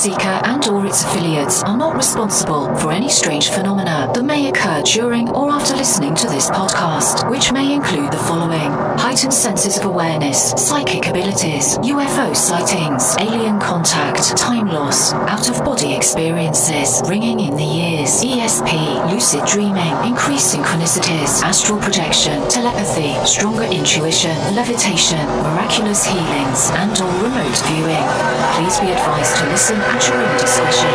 Seeker and or its affiliates are not responsible for any strange phenomena that may occur during or after listening to this podcast, which may include the following: heightened senses of awareness, psychic abilities, UFO sightings, alien contact, time loss, out-of-body experiences, ringing in the ears, ESP, lucid dreaming, increased synchronicities, astral projection, telepathy, stronger intuition, levitation, miraculous healings, and or remote viewing. Please be advised to listen at your own discretion.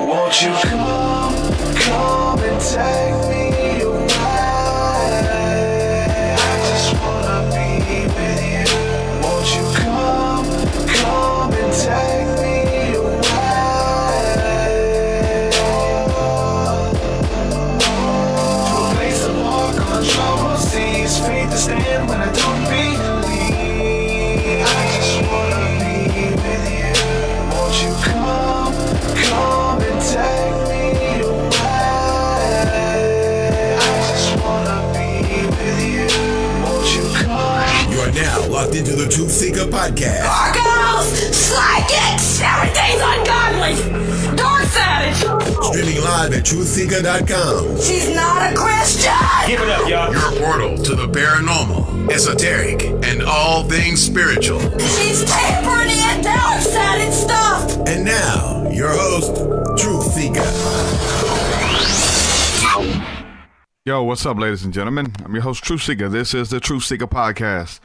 Won't you come and take me away? I just wanna be with you. Won't you come and take me away? To a place of more control, seas, faith to stand when I don't believe. I just wanna be with you. Won't you come and take me away? I just wanna be with you. Won't you come? You are now locked into the Truth Seeker podcast. Gargoyles, psychics, everything's ungodly. Dark Savage. Streaming live at truthseeker.com. She's not a Christian. Give it up, y'all. Your portal to the paranormal, esoteric, and all things spiritual. She's tampering in dark sided stuff. And now, your host, Truth Seeker. Yo, what's up, ladies and gentlemen? I'm your host, Truth Seeker. This is the Truth Seeker Podcast.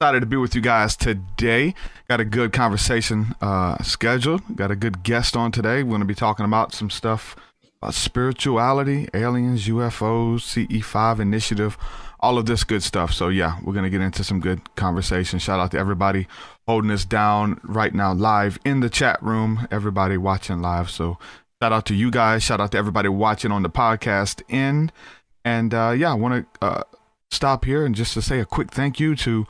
Excited to be with you guys today. Got a good conversation scheduled. Got a good guest on today. We're going to be talking about some stuff about spirituality, aliens, UFOs, CE5 initiative, all of this good stuff. So yeah, we're going to get into some good conversation. Shout out to everybody holding us down right now live in the chat room, everybody watching live. So shout out to you guys. Shout out to everybody watching on the podcast end. And yeah, I want to stop here and just to say a quick thank you to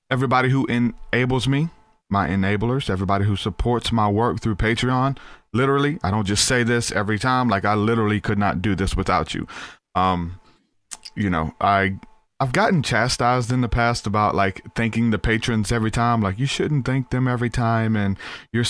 everybody who enables me, my enablers, everybody who supports my work through Patreon. Literally, I don't just say this every time. Like, I literally could not do this without you. You know, I've gotten chastised in the past about like thanking the patrons every time. Like, you shouldn't thank them every time, and you're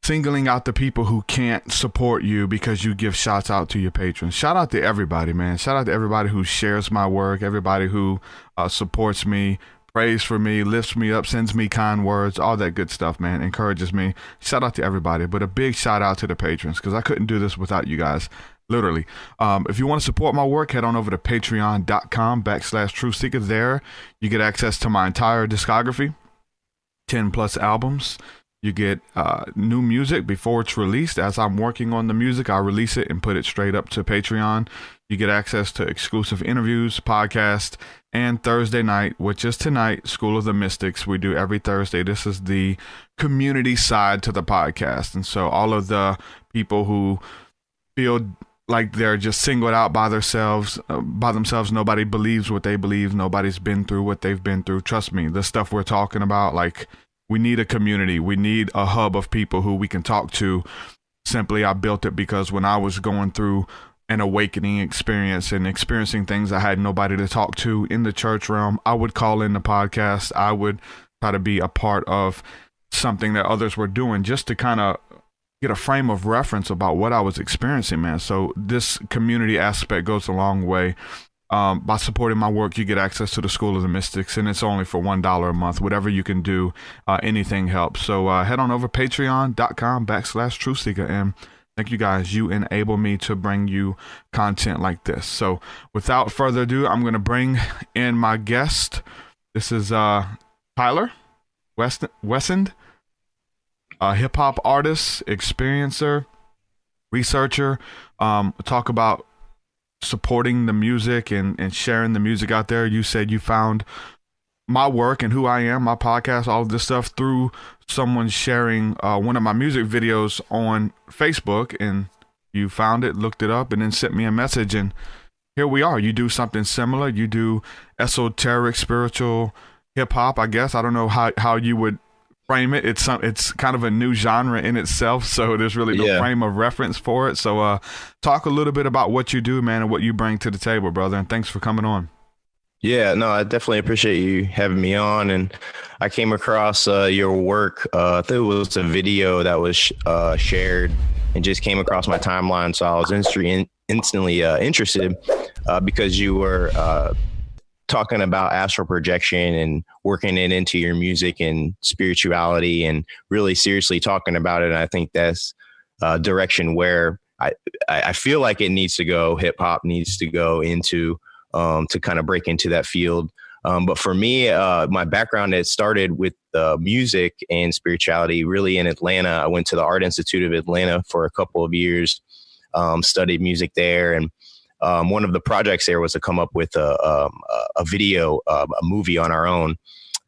singling out the people who can't support you because you give shouts out to your patrons. Shout out to everybody, man. Shout out to everybody who shares my work, everybody who supports me, prays for me, lifts me up, sends me kind words, all that good stuff, man, encourages me. Shout out to everybody, but a big shout out to the patrons, because I couldn't do this without you guys, literally. If you want to support my work, head on over to patreon.com/truthseeker. There you get access to my entire discography, 10 plus albums. You get new music before it's released. As I'm working on the music, I release it and put it straight up to Patreon. You get access to exclusive interviews, podcasts, and Thursday night, which is tonight, School of the Mystics. We do every Thursday. This is the community side to the podcast. And so all of the people who feel like they're just singled out by themselves, nobody believes what they believe, nobody's been through what they've been through. Trust me, the stuff we're talking about, like, we need a community. We need a hub of people who we can talk to. Simply, I built it because when I was going through an awakening experience and experiencing things I had nobody to talk to in the church realm, I would call in the podcast. I would try to be a part of something that others were doing just to kind of get a frame of reference about what I was experiencing, man. So this community aspect goes a long way. By supporting my work, you get access to the School of the Mystics, and it's only for $1 a month. Whatever you can do, anything helps. So head on over patreon.com/truthseeker, and thank you guys. You enable me to bring you content like this. So without further ado, I'm going to bring in my guest. This is Tyler Westan, a hip-hop artist, experiencer, researcher. Talk about supporting the music and sharing the music out there. You said you found my work and who I am, my podcast, all of this stuff through someone sharing one of my music videos on Facebook, and you found it, looked it up, and then sent me a message, and here we are. You do something similar. You do esoteric, spiritual hip hop, I guess. I don't know how you would frame it. It's kind of a new genre in itself, so there's really no frame of reference for it. So talk a little bit about what you do, man, and what you bring to the table, brother, and thanks for coming on. Yeah, no, I definitely appreciate you having me on. And I came across your work. I think it was a video that was shared and just came across my timeline. So I was instantly interested because you were talking about astral projection and working it into your music and spirituality and really seriously talking about it. And I think that's a direction where I feel like it needs to go. Hip hop needs to go into to kind of break into that field. But for me, my background, it started with music and spirituality really in Atlanta. I went to the Art Institute of Atlanta for a couple of years, studied music there. And one of the projects there was to come up with a video, a movie on our own.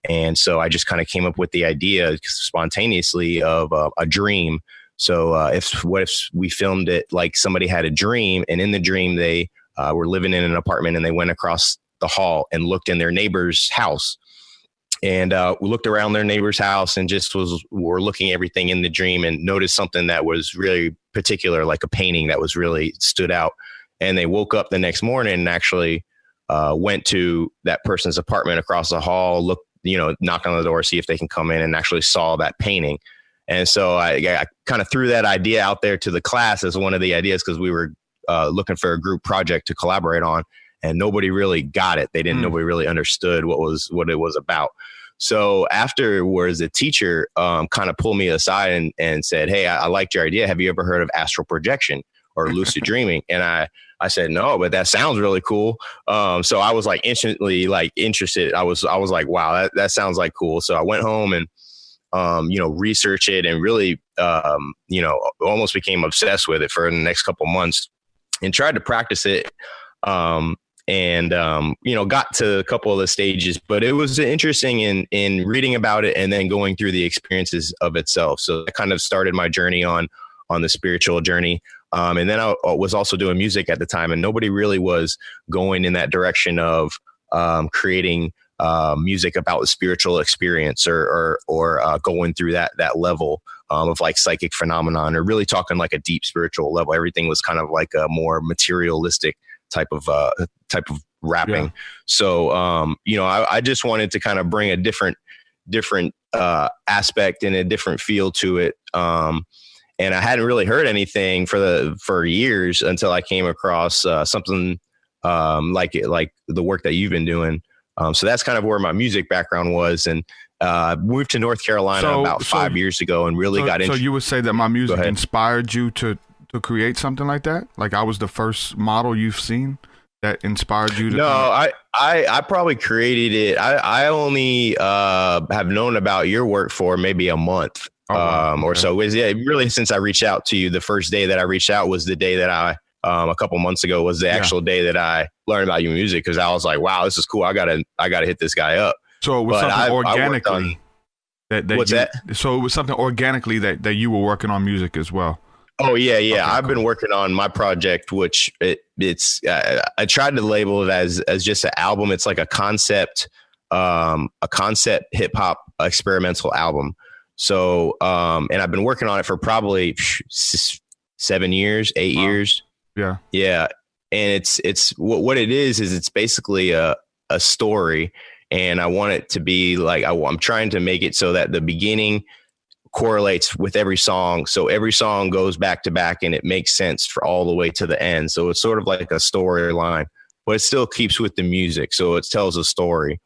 And so I just kind of came up with the idea spontaneously of a dream. So what if we filmed it like somebody had a dream, and in the dream they were living in an apartment and they went across the hall and looked in their neighbor's house, and we looked around their neighbor's house and just were looking at everything in the dream and noticed something that was really particular, like a painting that was really stood out. And they woke up the next morning and actually went to that person's apartment across the hall, knocked on the door, see if they can come in, and actually saw that painting. And so I kind of threw that idea out there to the class as one of the ideas, because we were looking for a group project to collaborate on, and nobody really got it. Nobody really understood what it was about. So afterwards, the teacher kind of pulled me aside and said, "Hey, I liked your idea. Have you ever heard of astral projection or lucid dreaming?" And I said, "No, but that sounds really cool." So I was like instantly like interested. I was like, wow, that sounds like cool. So I went home and research it and really, almost became obsessed with it for the next couple months and tried to practice it. Got to a couple of the stages, but it was interesting in reading about it and then going through the experiences of itself. So that kind of started my journey on the spiritual journey. And then I was also doing music at the time, and nobody really was going in that direction of creating music about the spiritual experience or going through that level of like psychic phenomenon, or really talking like a deep spiritual level. Everything was kind of like a more materialistic type of rapping. Yeah. So, I just wanted to kind of bring a different aspect and a different feel to it. And I hadn't really heard anything for years until I came across something like the work that you've been doing. So that's kind of where my music background was, and moved to North Carolina about 5 years ago, and really got into. So you would say that my music inspired you to create something like that? Like I was the first model you've seen that inspired you to? No, I probably created it. I only have known about your work for maybe a month. Or so. It was, really, since I reached out to you, the first day that I reached out was the day that a couple months ago was the actual day that I learned about your music, because I was like, wow, this is cool. I gotta hit this guy up. So it was something organically. What's that? So it was something organically that you were working on music as well. Oh yeah. Okay, I've been working on my project, which it's I tried to label it as just an album. It's like a concept hip hop experimental album. So, and I've been working on it for probably 7 years, 8 years. Yeah. Yeah. And it's what it is it's basically a story. And I want it to be like, I'm trying to make it so that the beginning correlates with every song. So every song goes back to back and it makes sense for all the way to the end. So it's sort of like a storyline, but it still keeps with the music. So it tells a story.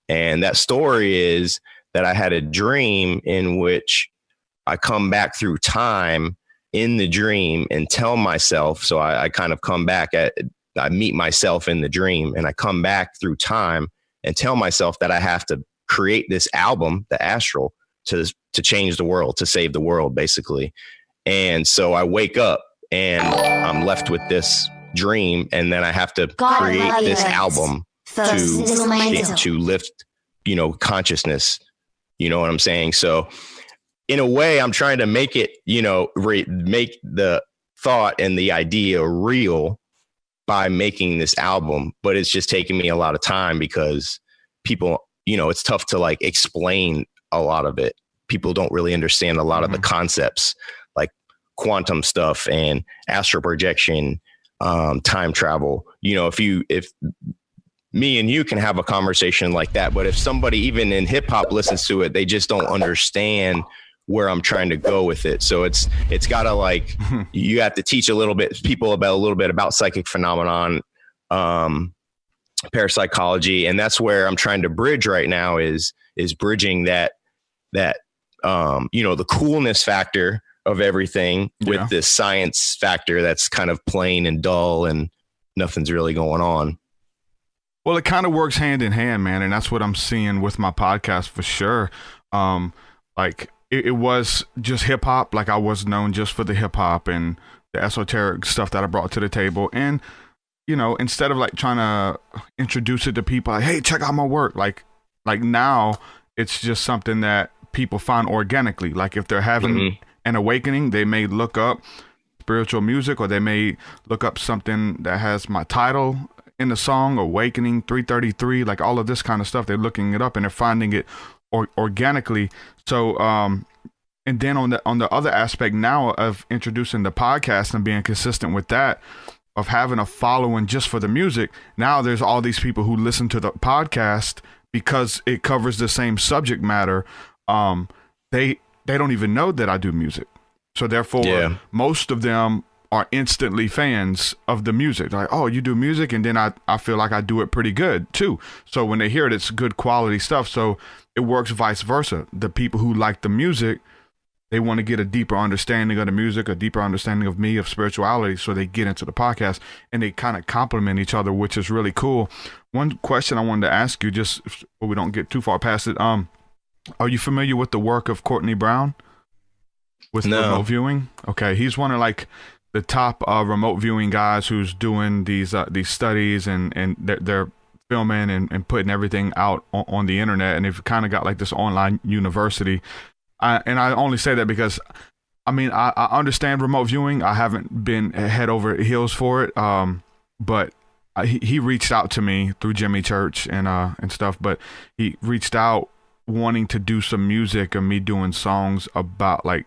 And that story is that I had a dream in which I come back through time in the dream and tell myself. So I kind of come back I meet myself in the dream, and I come back through time and tell myself that I have to create this album, The Astral, to change the world, to save the world, basically. And so I wake up and I'm left with this dream, and then I have to create this album to lift, consciousness. You know what I'm saying? So in a way, I'm trying to make it, make the thought and the idea real by making this album. But it's just taking me a lot of time because people it's tough to like explain a lot of it. People don't really understand a lot of the concepts like quantum stuff and astral projection, time travel. If me and you can have a conversation like that, but if somebody even in hip hop listens to it, they just don't understand where I'm trying to go with it. So it's gotta like, you have to teach people about a little bit about psychic phenomenon, parapsychology. And that's where I'm trying to bridge right now is bridging that, the coolness factor of everything with this science factor that's kind of plain and dull and nothing's really going on. Well, it kind of works hand in hand, man. And that's what I'm seeing with my podcast for sure. It was just hip hop. Like I was known just for the hip hop and the esoteric stuff that I brought to the table. And, instead of like trying to introduce it to people, like, hey, check out my work. Like now it's just something that people find organically. Like if they're having an awakening, they may look up spiritual music, or they may look up something that has my title in the song, Awakening 333, like all of this kind of stuff. They're looking it up and they're finding it organically. So, and then on the other aspect now of introducing the podcast and being consistent with that, of having a following just for the music, now there's all these people who listen to the podcast because it covers the same subject matter. They don't even know that I do music. So therefore, most of them are instantly fans of the music. They're like, oh, you do music? And then I feel like I do it pretty good too. So when they hear it, it's good quality stuff. So it works vice versa. The people who like the music, they want to get a deeper understanding of the music, a deeper understanding of me, of spirituality. So they get into the podcast and they kind of complement each other, which is really cool. One question I wanted to ask you, just so we don't get too far past it. Are you familiar with the work of Courtney Brown with remote viewing? Okay. He's one of like the top remote viewing guys who's doing these studies and they're filming and putting everything out on the internet, and they've kind of got like this online university. And I only say that because I understand remote viewing. I haven't been head over heels for it, but he reached out to me through Jimmy Church and stuff. But he reached out wanting to do some music of me doing songs about like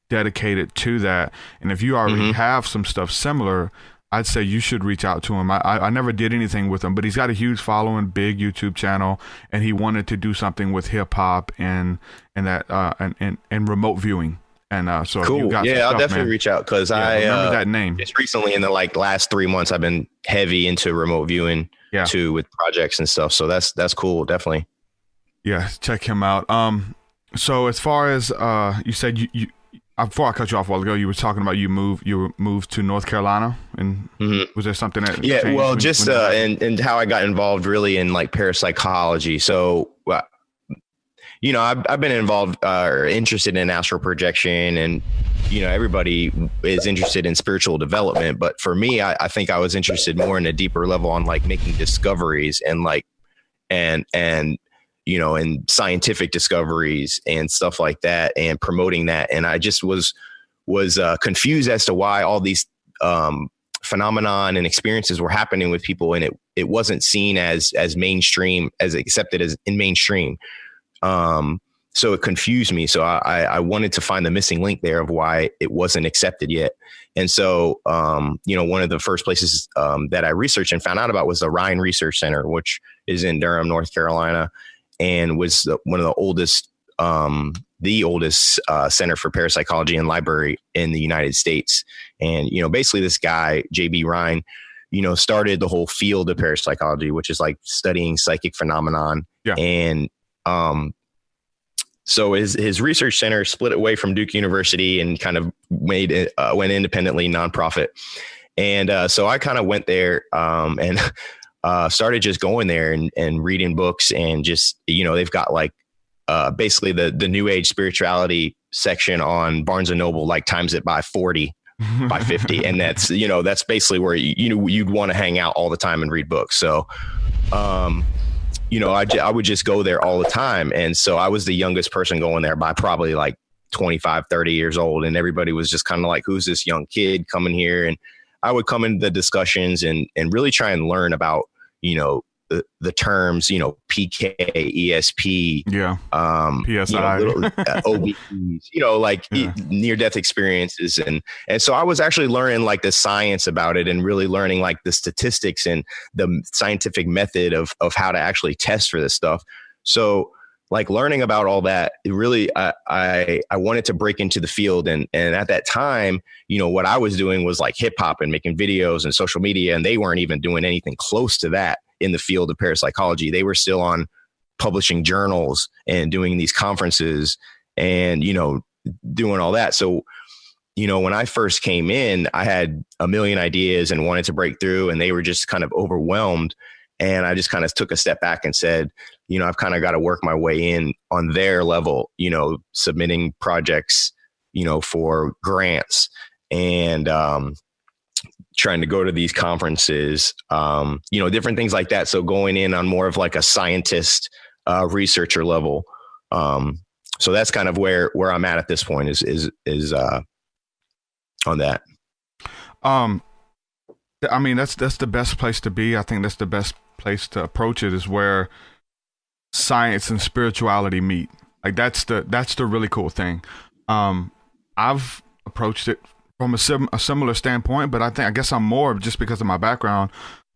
dedicated to that. And if you already have some stuff similar, I'd say you should reach out to him. I never did anything with him, but he's got a huge following, big YouTube channel, and he wanted to do something with hip hop and remote viewing. And so cool. You got I'll definitely reach out because I remember that name. Just recently in the like last 3 months, I've been heavy into remote viewing too with projects and stuff. So that's cool. Definitely. Yeah, check him out. So as far as you said, you before I cut you off a while ago, you were talking about you moved to North Carolina, and was there something that changed and how I got involved really in like parapsychology. So I've been involved or interested in astral projection, and everybody is interested in spiritual development, but for me, I think I was interested more in a deeper level on like making discoveries and like and scientific discoveries and stuff like that, and promoting that. And I just was confused as to why all these phenomenon and experiences were happening with people, and it wasn't seen as mainstream, as accepted as in mainstream. So it confused me. So I wanted to find the missing link there of why it wasn't accepted yet. And so, one of the first places that I researched and found out about was the Rhine Research Center, which is in Durham, North Carolina, and was one of the oldest center for parapsychology and library in the United States. And, basically this guy, J.B. Rhine, started the whole field of parapsychology, which is like studying psychic phenomenon. Yeah. And so his research center split away from Duke University and kind of went independently, nonprofit. And so I kind of went there and started just going there and reading books, and just, they've got like basically the new age spirituality section on Barnes and Noble, like times it by 40 by 50. And that's basically where you'd want to hang out all the time and read books. So, I would just go there all the time. And so I was the youngest person going there by probably like 25, 30 years old. And everybody was just kind of like, who's this young kid coming here? And I would come into the discussions and really try and learn about, the terms, PK, ESP, PSI, OBEs, like near death experiences. And so I was actually learning like the science about it and really learning like the statistics and the scientific method of how to actually test for this stuff. So like learning about all that, it really, I wanted to break into the field. And at that time, what I was doing was like hip hop and making videos and social media, and they weren't even doing anything close to that in the field of parapsychology. They were still on publishing journals and doing these conferences and, doing all that. So, when I first came in, I had a million ideas and wanted to break through, and they were just kind of overwhelmed. And I just kind of took a step back and said, I've kind of got to work my way in on their level, submitting projects, for grants and trying to go to these conferences, different things like that. So going in on more of like a scientist, researcher level. So that's kind of where I'm at this point is on that. I mean, that's the best place to be. I think that's the best place to approach it, is where science and spirituality meet. Like that's the really cool thing. I've approached it from a similar standpoint, but I guess I'm more, just because of my background,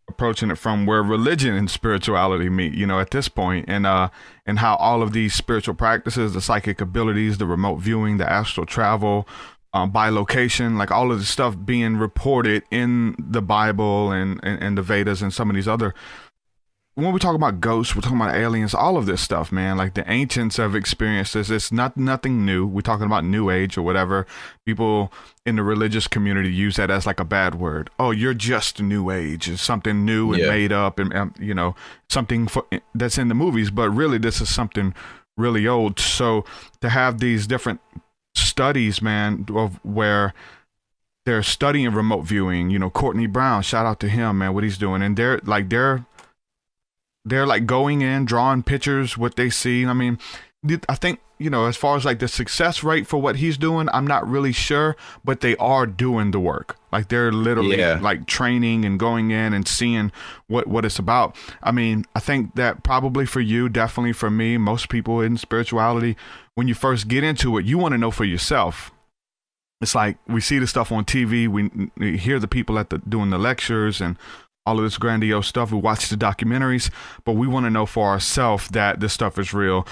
approaching it from where religion and spirituality meet, at this point, and how all of these spiritual practices, the psychic abilities, the remote viewing, the astral travel, by location, like all of the stuff being reported in the Bible and the Vedas and some of these other. When we talk about ghosts, we're talking about aliens, all of this stuff, man. Like the ancients have experienced this. It's nothing new. We're talking about New Age or whatever. People in the religious community use that as like a bad word. Oh, you're just New Age. It's something new and made up, and something that's in the movies. But really, this is something really old. So to have these different studies, man, of where they're studying remote viewing. Courtney Brown, shout out to him, man, what he's doing, and they're like going in, drawing pictures, what they see. I mean, I think, as far as like the success rate for what he's doing, I'm not really sure, but they are doing the work. Like they're literally like training and going in and seeing what it's about. I mean, I think that probably for you, definitely for me, most people in spirituality, when you first get into it, you want to know for yourself. It's like we see the stuff on TV, we hear the people doing the lectures and all of this grandiose stuff. We watch the documentaries, but we want to know for ourselves that this stuff is real,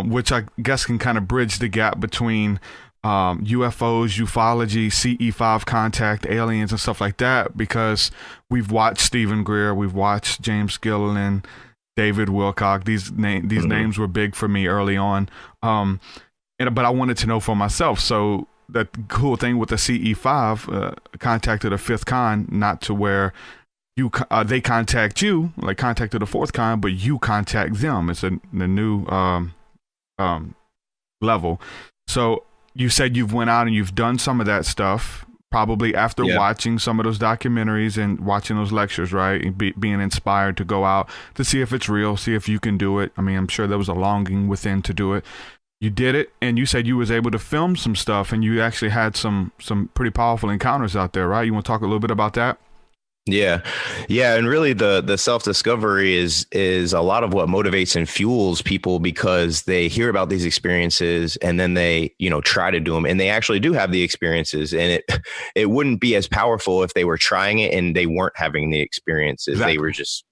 which I guess can kind of bridge the gap between UFOs, ufology, CE5 contact, aliens, and stuff like that, because we've watched Stephen Greer, we've watched James Gilliland, David Wilcock. These names were big for me early on, but I wanted to know for myself. So that cool thing with the CE5 contacted a fifth con, not to where they contact you, like contacted a fourth con, but you contact them. It's the new level. So you said you've went out and you've done some of that stuff, probably after watching some of those documentaries and watching those lectures, right? And being inspired to go out to see if it's real, see if you can do it. I mean, I'm sure there was a longing within to do it. You did it, and you said you was able to film some stuff, and you actually had some pretty powerful encounters out there, right? You want to talk a little bit about that? Yeah. And really the self-discovery is a lot of what motivates and fuels people, because they hear about these experiences and then they, try to do them, and they actually do have the experiences, and it wouldn't be as powerful if they were trying it and they weren't having the experiences. Exactly. They were just,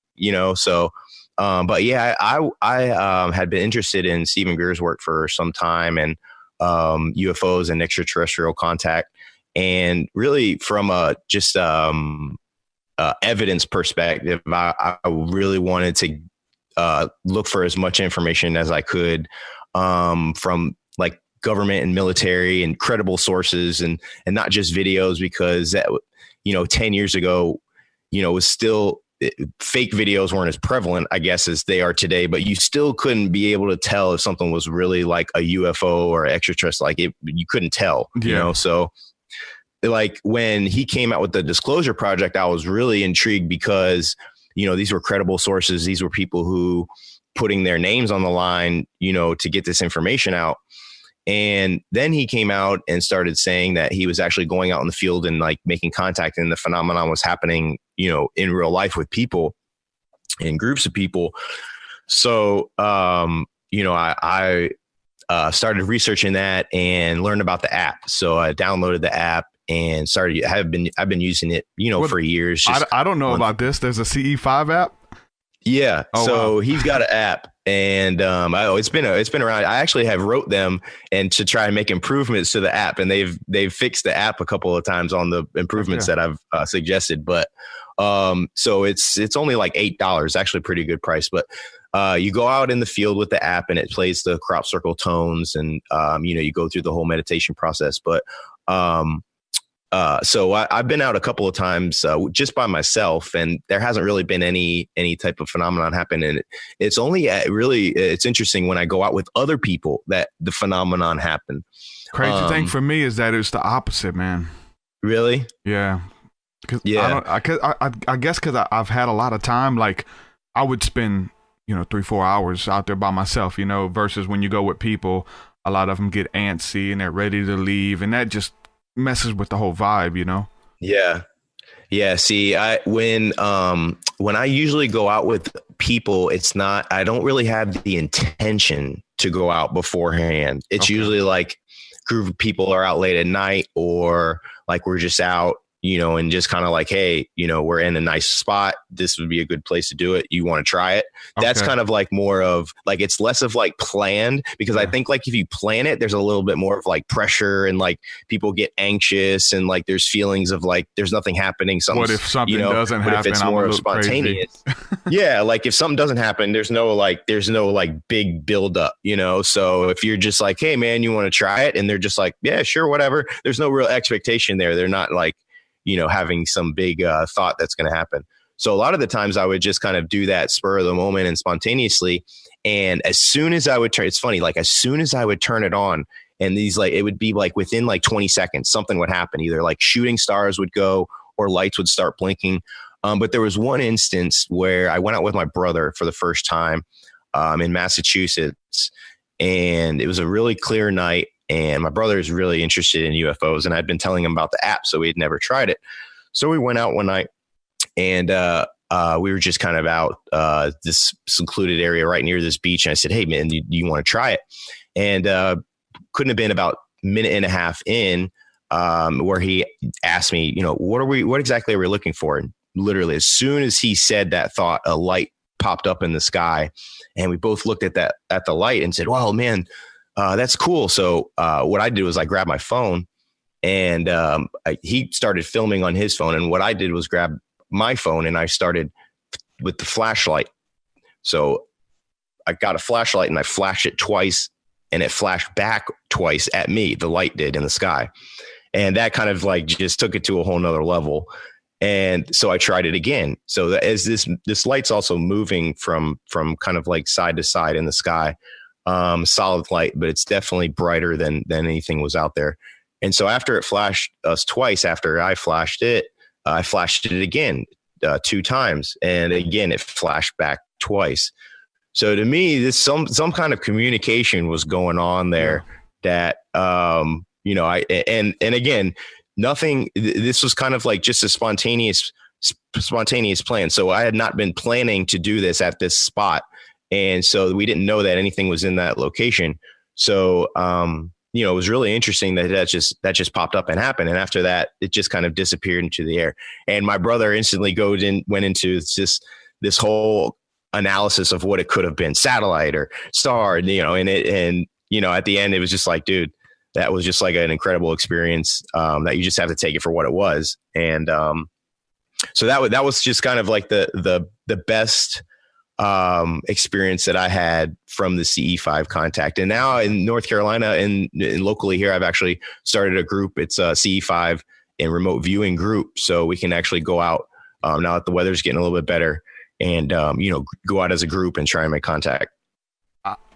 so, but yeah, I had been interested in Stephen Greer's work for some time, and UFOs and extraterrestrial contact, and really from evidence perspective, I really wanted to look for as much information as I could from like government and military and credible sources, and not just videos, because that 10 years ago, was still fake videos weren't as prevalent, I guess, as they are today, but you still couldn't be able to tell if something was really like a UFO or extraterrestrial. Like you couldn't tell, so. Like when he came out with the Disclosure Project, I was really intrigued because, these were credible sources. These were people who putting their names on the line, to get this information out. And then he came out and started saying that he was actually going out in the field and like making contact, and the phenomenon was happening, in real life with people. in groups of people. So, I started researching that and learned about the app. So I downloaded the app and I've been using it, for years. I don't know about this. There's a CE5 app. Yeah. Oh, So wow. he's got an app, and it's been around. I actually have wrote them and to try and make improvements to the app, and they've fixed the app a couple of times on the improvements that I've suggested. But so it's only like $8, actually a pretty good price. But you go out in the field with the app, and it plays the crop circle tones, and you go through the whole meditation process. But so I've been out a couple of times just by myself, and there hasn't really been any type of phenomenon happen. And it's only it's interesting when I go out with other people that the phenomenon happen. Crazy thing for me is that it's the opposite, man. Really? Yeah. Yeah. I guess because I've had a lot of time. Like I would spend 3-4 hours out there by myself, versus when you go with people, a lot of them get antsy and they're ready to leave, and that just messes with the whole vibe, Yeah. See, when I usually go out with people, I don't really have the intention to go out beforehand. It's usually like group of people are out late at night, or like we're just out, and just kind of like, hey, we're in a nice spot. This would be a good place to do it. You want to try it? Okay. That's kind of like more of like, it's less of like planned, because I think like if you plan it, there's a little bit more of like pressure, and like people get anxious, and like there's feelings of like there's nothing happening. What if something doesn't happen? If it's more spontaneous. Yeah, like if something doesn't happen, there's no big buildup, So if you're just like, hey man, you want to try it, and they're just like, yeah, sure, whatever. There's no real expectation there. They're not like having some big thought that's going to happen. So a lot of the times I would just kind of do that spur of the moment and spontaneously. And as soon as I would it's funny, like as soon as I would turn it on, and it would be like within like 20 seconds, something would happen. Either like shooting stars would go or lights would start blinking. But there was one instance where I went out with my brother for the first time in Massachusetts, and it was a really clear night. And my brother is really interested in UFOs, and I'd been telling him about the app, so we had never tried it. So we went out one night, and we were just kind of out this secluded area right near this beach. And I said, hey, man, you want to try it? And couldn't have been about a minute and a half in where he asked me, what exactly are we looking for? And literally, as soon as he said that thought, a light popped up in the sky, and we both looked at the light and said, wow, man, that's cool. So what I did was I grabbed my phone, and he started filming on his phone. And what I did was grab my phone, and I started with the flashlight. So I got a flashlight, and I flashed it twice, and it flashed back twice at me. The light did in the sky. And that kind of like just took it to a whole nother level. And so I tried it again. So as this light's also moving from kind of like side to side in the sky. Solid light, but it's definitely brighter than anything was out there. And so after it flashed us twice, after I flashed it again 2 times, and again it flashed back twice. So to me, this some kind of communication was going on there that and again, nothing. This was kind of like just a spontaneous plan. So I had not been planning to do this at this spot. And so we didn't know that anything was in that location. So, it was really interesting that just popped up and happened. And after that, it just kind of disappeared into the air. And my brother instantly went into this whole analysis of what it could have been, satellite or star, and at the end, it was just like, dude, that was just like an incredible experience that you just have to take it for what it was. And so that was just kind of like the best experience that I had from the CE5 contact. And now in North Carolina and locally here, I've actually started a group. It's a CE5 and remote viewing group. So we can actually go out now that the weather's getting a little bit better, and go out as a group and try and make contact.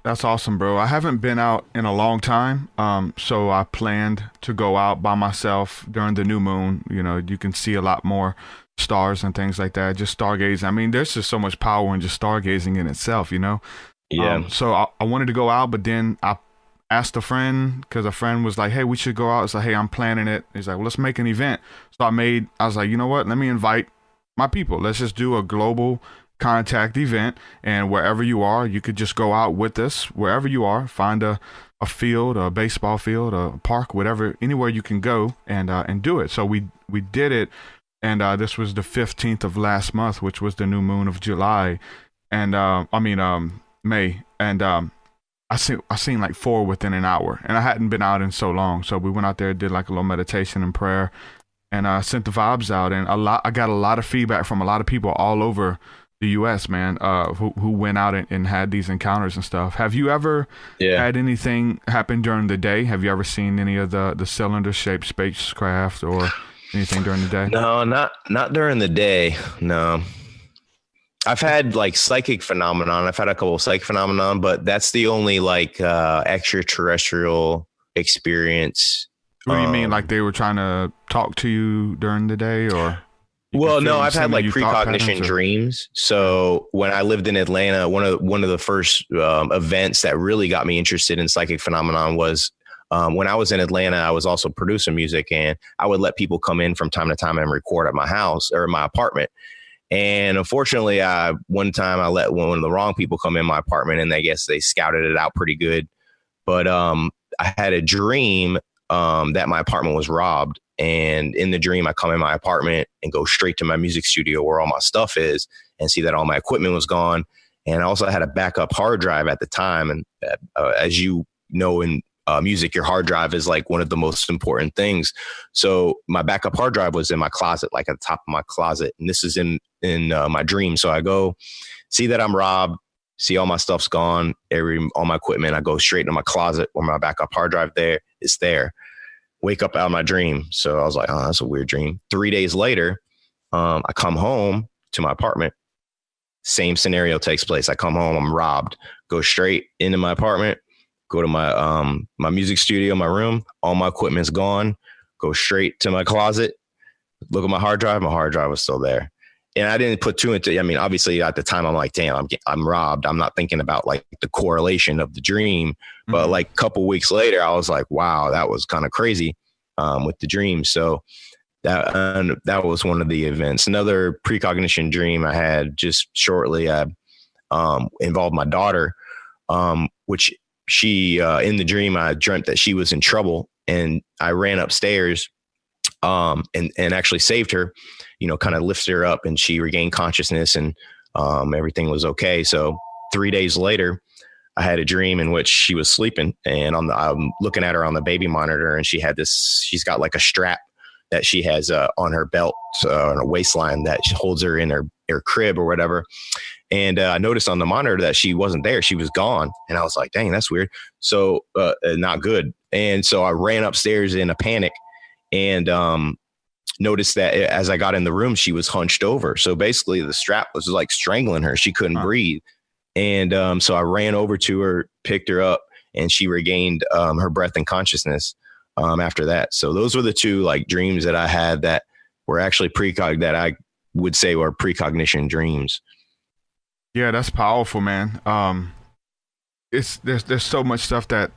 That's awesome, bro. I haven't been out in a long time. So I planned to go out by myself during the new moon. You can see a lot more stars and things like that. Just stargazing. I mean, there's just so much power in just stargazing in itself, Yeah. So I wanted to go out, but then I asked a friend, because a friend was like, hey, we should go out. It's like, hey, I'm planning it. He's like, well, let's make an event. So I was like, you know what? Let me invite my people. Let's just do a global contact event, and wherever you are, you could just go out with us wherever you are, find a field, a baseball field, a park, whatever, anywhere you can go and do it. So we did it, and this was the 15th of last month, which was the new moon of July, and May, and I seen like 4 within an hour, and I hadn't been out in so long, so we went out there, did like a little meditation and prayer, and sent the vibes out, and I got a lot of feedback from a lot of people all over the U.S., man, who went out and had these encounters and stuff. Have you ever had anything happen during the day? Have you ever seen any of the cylinder-shaped spacecraft or anything during the day? No, not during the day. No. I've had like psychic phenomenon. I've had a couple of psychic phenomenon, but that's the only like extraterrestrial experience. What do you mean? Like they were trying to talk to you during the day, or? Well, no, I've had like precognition dreams. So when I lived in Atlanta, one of the first events that really got me interested in psychic phenomenon was when I was in Atlanta. I was also producing music, and I would let people come in from time to time and record at my house or my apartment. And unfortunately, one time I let one of the wrong people come in my apartment, and I guess they scouted it out pretty good. But I had a dream that my apartment was robbed. And in the dream, I come in my apartment and go straight to my music studio where all my stuff is and see that all my equipment was gone. And I also had a backup hard drive at the time. And as you know, in music, your hard drive is like one of the most important things. So my backup hard drive was in my closet, like at the top of my closet. And this is in my dream. So I go see that I'm robbed, see all my stuff's gone, all my equipment. I go straight into my closet where my backup hard drive is there. Wake up out of my dream. So I was like, oh, that's a weird dream. 3 days later, I come home to my apartment. Same scenario takes place. I come home, I'm robbed, go straight into my apartment, go to my my music studio, my room, all my equipment's gone, go straight to my closet, look at my hard drive was still there. And I didn't put two into, I mean, obviously at the time I'm like, damn, I'm robbed. I'm not thinking about like the correlation of the dream. But like a couple weeks later, I was like, wow, that was kind of crazy with the dream. So that was one of the events. Another precognition dream I had just shortly involved my daughter, which she, in the dream, I dreamt that she was in trouble, and I ran upstairs and actually saved her, kind of lifted her up, and she regained consciousness, and everything was okay. So 3 days later, I had a dream in which she was sleeping, and I'm looking at her on the baby monitor, and she's got like a strap that she has on her belt, on her waistline, that holds her in her crib or whatever. And I noticed on the monitor that she wasn't there. She was gone. And I was like, dang, that's weird. So not good. And so I ran upstairs in a panic and noticed that as I got in the room, she was hunched over. So basically the strap was like strangling her. She couldn't breathe. And so I ran over to her, picked her up, and she regained her breath and consciousness after that. So those were the two like dreams that I had that were actually that I would say were precognition dreams. Yeah, that's powerful, man. There's so much stuff that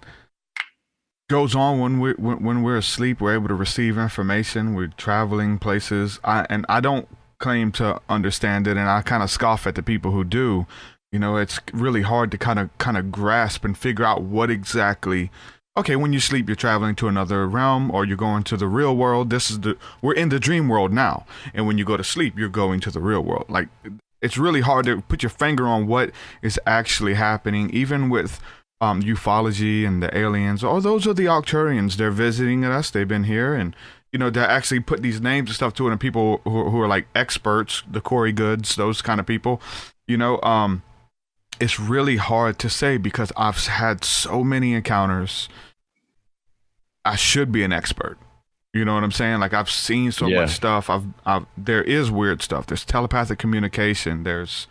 goes on when we're asleep. We're able to receive information. We're traveling places. I don't claim to understand it, and I kind of scoff at the people who do. It's really hard to kind of grasp and figure out what exactly. Okay, when you sleep, you're traveling to another realm, or you're going to the real world. We're in the dream world now, and when you go to sleep, you're going to the real world. Like, it's really hard to put your finger on what is actually happening, even with ufology and the aliens. Oh, those are the Arcturians. They're visiting us. They've been here, and they actually put these names and stuff to it, and people who are like experts, the Corey Goods, those kind of people. It's really hard to say because I've had so many encounters. I should be an expert. You know what I'm saying? Like, I've seen so much stuff. There is weird stuff. There's telepathic communication. There's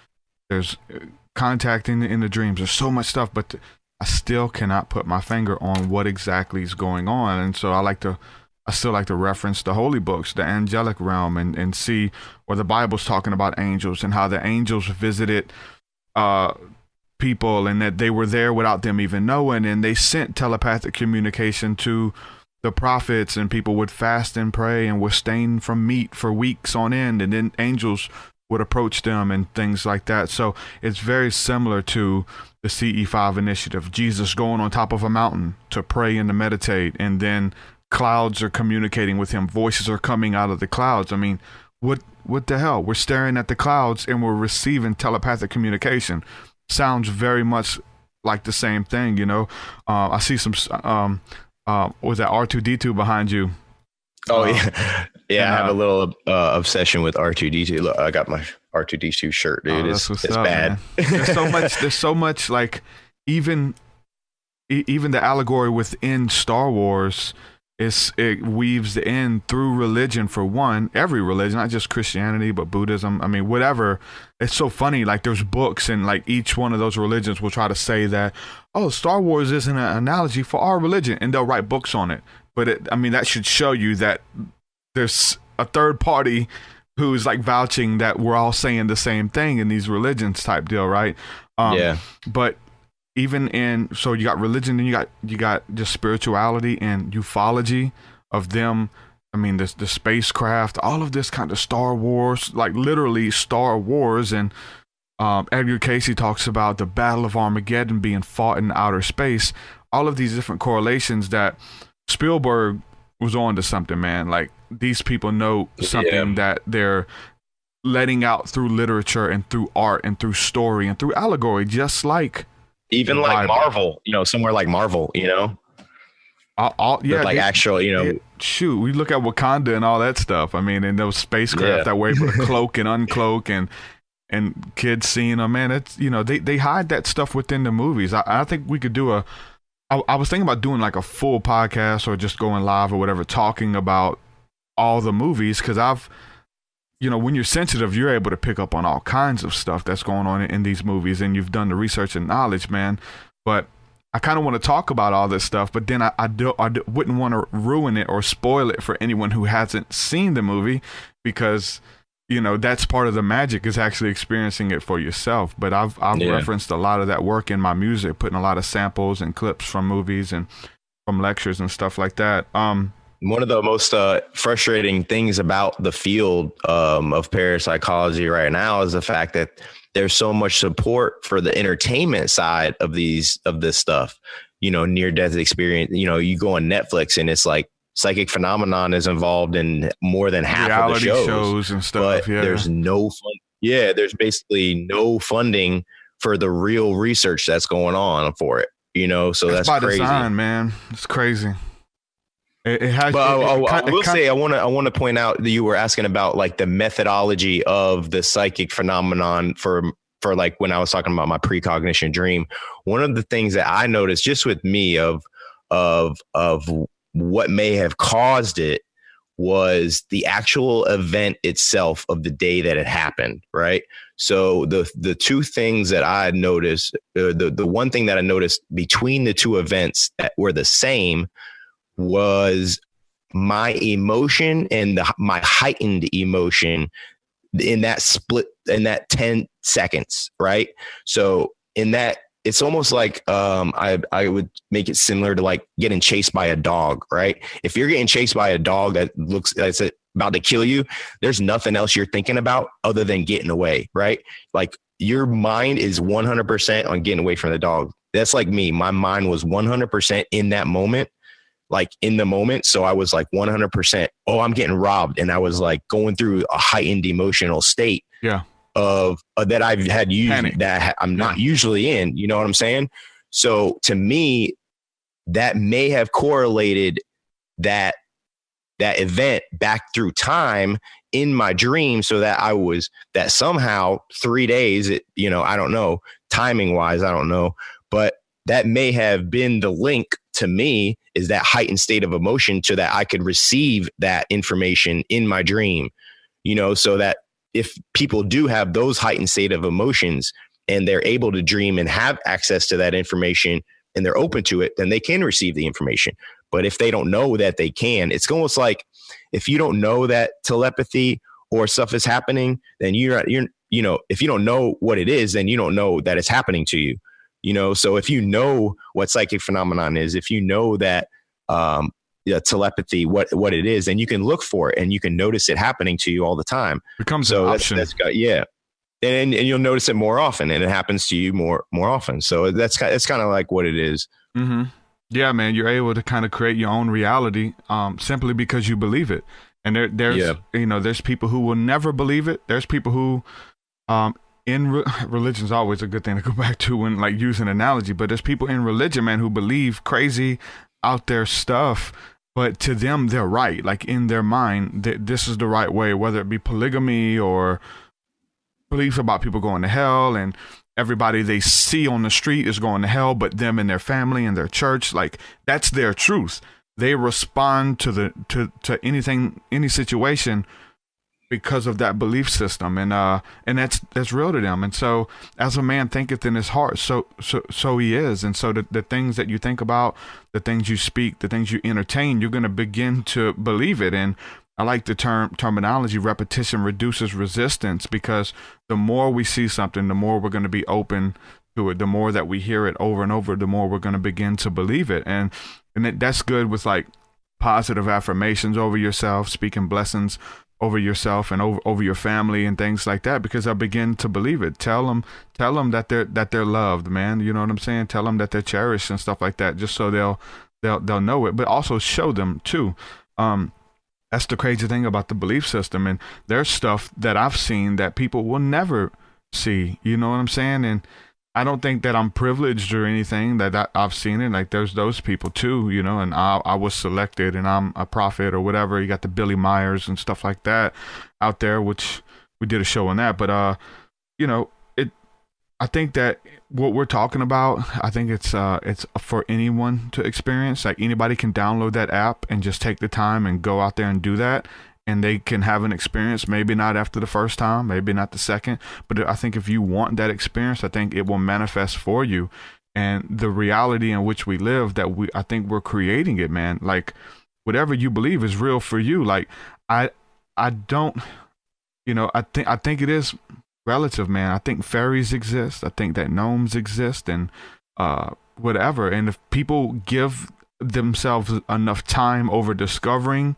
contacting in the dreams. There's so much stuff, but I still cannot put my finger on what exactly is going on. And so I still like to reference the holy books, the angelic realm, and see where the Bible's talking about angels and how the angels visited people, and that they were there without them even knowing, and they sent telepathic communication to the prophets, and people would fast and pray and abstain from meat for weeks on end, and then angels would approach them and things like that. So it's very similar to the CE5 initiative. Jesus going on top of a mountain to pray and to meditate, and then clouds are communicating with him. Voices are coming out of the clouds. I mean, what the hell? We're staring at the clouds and we're receiving telepathic communication. Sounds very much like the same thing, you know. I see some was that R2D2 behind you? Oh yeah, yeah. I have a little obsession with R2D2. Look, I got my R2D2 shirt, dude. It's bad. There's so much like even the allegory within Star Wars. It weaves in through religion, for one, every religion, not just Christianity, but Buddhism. I mean, whatever. It's so funny. Like, there's books, and like each one of those religions will try to say that, oh, Star Wars isn't an analogy for our religion, and they'll write books on it. But I mean, that should show you that there's a third party who's like vouching that we're all saying the same thing in these religions type deal, right? Yeah. But even so you got religion, and you got just spirituality and ufology of them. I mean, the spacecraft, all of this kind of Star Wars, like literally Star Wars. And Edgar Casey talks about the Battle of Armageddon being fought in outer space. All of these different correlations that Spielberg was on to something, man. Like, these people know something that they're letting out through literature and through art and through story and through allegory, just like even like Bible. Marvel, you know, somewhere like Marvel, you know, actual, you know, shoot, we look at Wakanda and all that stuff. I mean, and those spacecraft that were able to cloak and uncloak, and kids seeing them, man, it's, you know, they hide that stuff within the movies. I think we could do I was thinking about doing like a full podcast or just going live or whatever, talking about all the movies, because you know, when you're sensitive, you're able to pick up on all kinds of stuff that's going on in these movies, and you've done the research and knowledge, man. But I kind of want to talk about all this stuff, but then I wouldn't want to ruin it or spoil it for anyone who hasn't seen the movie, because, you know, that's part of the magic, is actually experiencing it for yourself. But I've referenced a lot of that work in my music, putting a lot of samples and clips from movies and from lectures and stuff like that. One of the most frustrating things about the field of parapsychology right now is the fact that there's so much support for the entertainment side of this stuff. You know, near-death experience. You know, you go on Netflix and it's like psychic phenomenon is involved in more than half reality of the shows and stuff. But there's no fun. Yeah, there's basically no funding for the real research that's going on for it. You know, so that's by crazy, design, man. It's crazy. It has. But I will say, I want to point out that you were asking about like the methodology of the psychic phenomenon for like when I was talking about my precognition dream. One of the things that I noticed just with me of what may have caused it was the actual event itself of the day that it happened. Right. So the two things that I noticed, the one thing that I noticed between the two events that were the same was my emotion and my heightened emotion in that split, in that 10 seconds. Right. So in that, it's almost like I would make it similar to like getting chased by a dog. Right. If you're getting chased by a dog that's about to kill you, there's nothing else you're thinking about other than getting away. Right. Like your mind is 100% on getting away from the dog. That's like me. My mind was 100% in that moment. Like in the moment. So I was like 100%, oh, I'm getting robbed. And I was like going through a heightened emotional state of that I've had used Panic. That I'm not usually in, you know what I'm saying? So to me, that may have correlated that event back through time in my dream, so that somehow 3 days, you know, I don't know, timing wise, I don't know, but that may have been the link to me, is that heightened state of emotion, so that I could receive that information in my dream, you know, so that if people do have those heightened state of emotions and they're able to dream and have access to that information and they're open to it, then they can receive the information. But if they don't know that they can, it's almost like if you don't know that telepathy or stuff is happening, then you're, you know, if you don't know what it is, then you don't know that it's happening to you. You know, so if you know what psychic phenomenon is, if you know that telepathy, what it is, then you can look for it and you can notice it happening to you all the time. Becomes an option. Yeah. and you'll notice it more often, and it happens to you more often. So that's kind of like what it is. Mm-hmm. Yeah, man, you're able to kind of create your own reality simply because you believe it. And there's there's people who will never believe it. There's people who religion is always a good thing to go back to when like using an analogy, but there's people in religion, man, who believe crazy out there stuff, but to them they're right. Like in their mind, this is the right way, whether it be polygamy or beliefs about people going to hell, and everybody they see on the street is going to hell, but them and their family and their church, like that's their truth. They respond to anything, any situation because of that belief system, and that's real to them. And so, as a man thinketh in his heart, so he is. And so, the things that you think about, the things you speak, the things you entertain, you're going to begin to believe it. And I like the terminology, repetition reduces resistance, because the more we see something, the more we're going to be open to it. The more that we hear it over and over, the more we're going to begin to believe it. And that's good with like positive affirmations over yourself, speaking blessings over yourself and over your family and things like that, because I begin to believe it. Tell them that they're loved, man. You know what I'm saying? Tell them that they're cherished and stuff like that, just so they'll know it, but also show them too. That's the crazy thing about the belief system. And there's stuff that I've seen that people will never see. You know what I'm saying? And I don't think that I'm privileged or anything, that I've seen it. Like there's those people too, you know, and I was selected and I'm a prophet or whatever. You got the Billy Myers and stuff like that out there, which we did a show on that. But, I think that what we're talking about, I think it's for anyone to experience. Like anybody can download that app and just take the time and go out there and do that. And they can have an experience, maybe not after the first time, maybe not the second. But I think if you want that experience, I think it will manifest for you. And the reality in which we live, I think we're creating it, man. Like whatever you believe is real for you. Like I don't, I think it is relative, man. I think fairies exist. I think that gnomes exist, and whatever. And if people give themselves enough time over discovering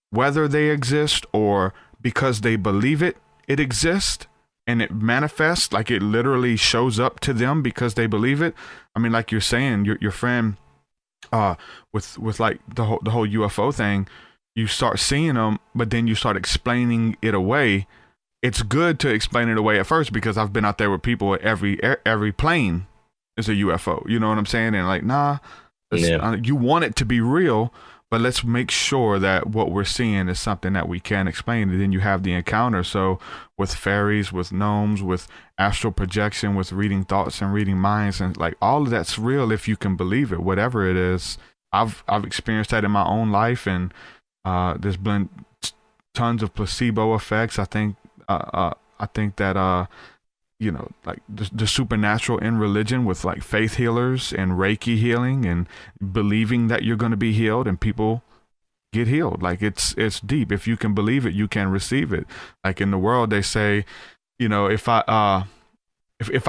whether they exist or because they believe it exists and it manifests, like it literally shows up to them because they believe it. I mean, like you're saying, your friend with like the whole UFO thing, you start seeing them, but then you start explaining it away. It's good to explain it away at first, because I've been out there with people, every plane is a UFO. You know what I'm saying? And like, nah, you want it to be real, but let's make sure that what we're seeing is something that we can explain. And then you have the encounter. So with fairies, with gnomes, with astral projection, with reading thoughts and reading minds, and like all of that's real if you can believe it, whatever it is. I've experienced that in my own life, and there's been tons of placebo effects. I think that like the supernatural in religion, with like faith healers and Reiki healing and believing that you're going to be healed, and people get healed. Like it's deep. If you can believe it, you can receive it. Like in the world, they say, if I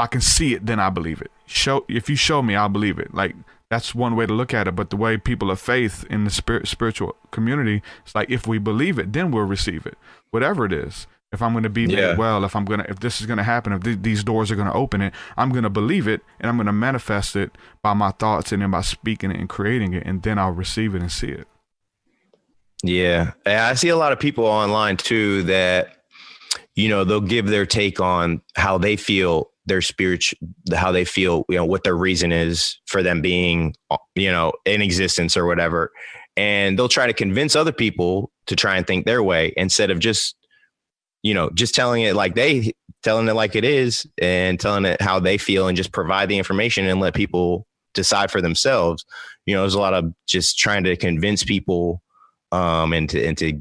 can see it, then I believe it. If you show me, I'll believe it. Like that's one way to look at it. But the way people of faith in the spiritual community, it's like, if we believe it, then we'll receive it, whatever it is. If I'm going to be made well, if this is going to happen, if these doors are going to open it, I'm going to believe it, and I'm going to manifest it by my thoughts and then by speaking it and creating it, and then I'll receive it and see it. Yeah. I see a lot of people online too that, they'll give their take on how they feel their how they feel, what their reason is for them being, in existence or whatever. And they'll try to convince other people to try and think their way, instead of just telling it like it is, and telling it how they feel, and just provide the information and let people decide for themselves. There's a lot of just trying to convince people, and to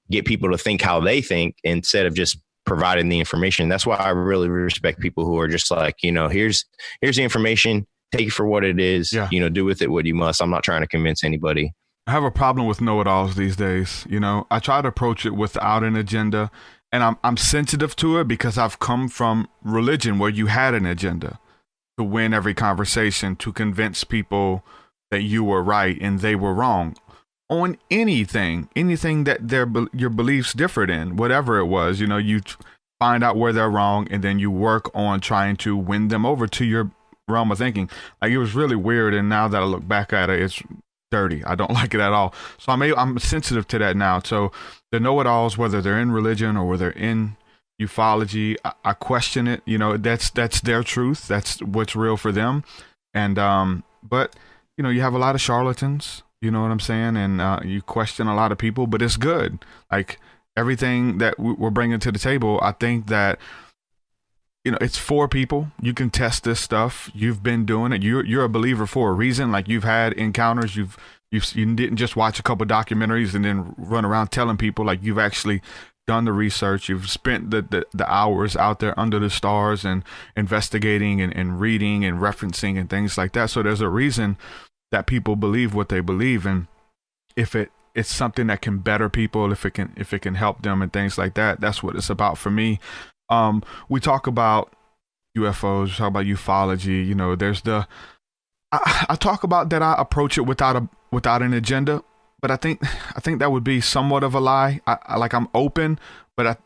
get people to think how they think, instead of just providing the information. That's why I really respect people who are just like, here's the information, take it for what it is, do with it what you must. I'm not trying to convince anybody. I have a problem with know-it-alls these days. I try to approach it without an agenda, and I'm sensitive to it because I've come from religion where you had an agenda to win every conversation, to convince people that you were right and they were wrong on anything that your beliefs differed in, whatever it was. You find out where they're wrong, and then you work on trying to win them over to your realm of thinking. Like, it was really weird, and now that I look back at it, it's dirty. I don't like it at all. So I'm sensitive to that now. So the know-it-alls, whether they're in religion or whether they're in ufology, I question it. You know, that's their truth. That's what's real for them. And but you know, you have a lot of charlatans. You know what I'm saying? And you question a lot of people, but it's good. Like, everything that we're bringing to the table, I think that, you know, it's for people. You can test this stuff. You've been doing it. You're a believer for a reason. Like, you've had encounters. You didn't just watch a couple documentaries and then run around telling people. Like, you've actually done the research. You've spent the hours out there under the stars and investigating and reading and referencing and things like that. So there's a reason that people believe what they believe. And if it's something that can better people, if it can help them and things like that, that's what it's about for me. We talk about UFOs, we talk about ufology. You know, there's I talk about that I approach it without an agenda, but I think that would be somewhat of a lie. I'm open, but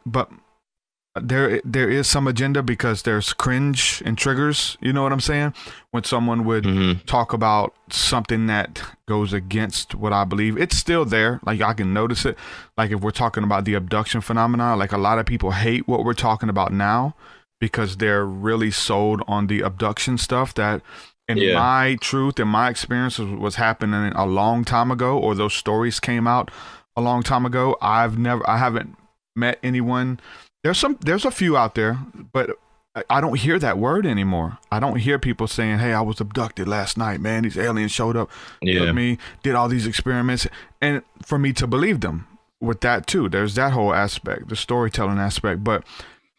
there is some agenda, because there's cringe and triggers. You know what I'm saying? When someone would talk about something that goes against what I believe, it's still there. Like, I can notice it. Like, if we're talking about the abduction phenomena, like, a lot of people hate what we're talking about now because they're really sold on the abduction stuff that, in my truth and my experience, was happening a long time ago, or those stories came out a long time ago. I haven't met anyone. There's a few out there, but I don't hear that word anymore. I don't hear people saying, "Hey, I was abducted last night, man. These aliens showed up, took me, did all these experiments," and for me to believe them with that too. There's that whole aspect, the storytelling aspect. But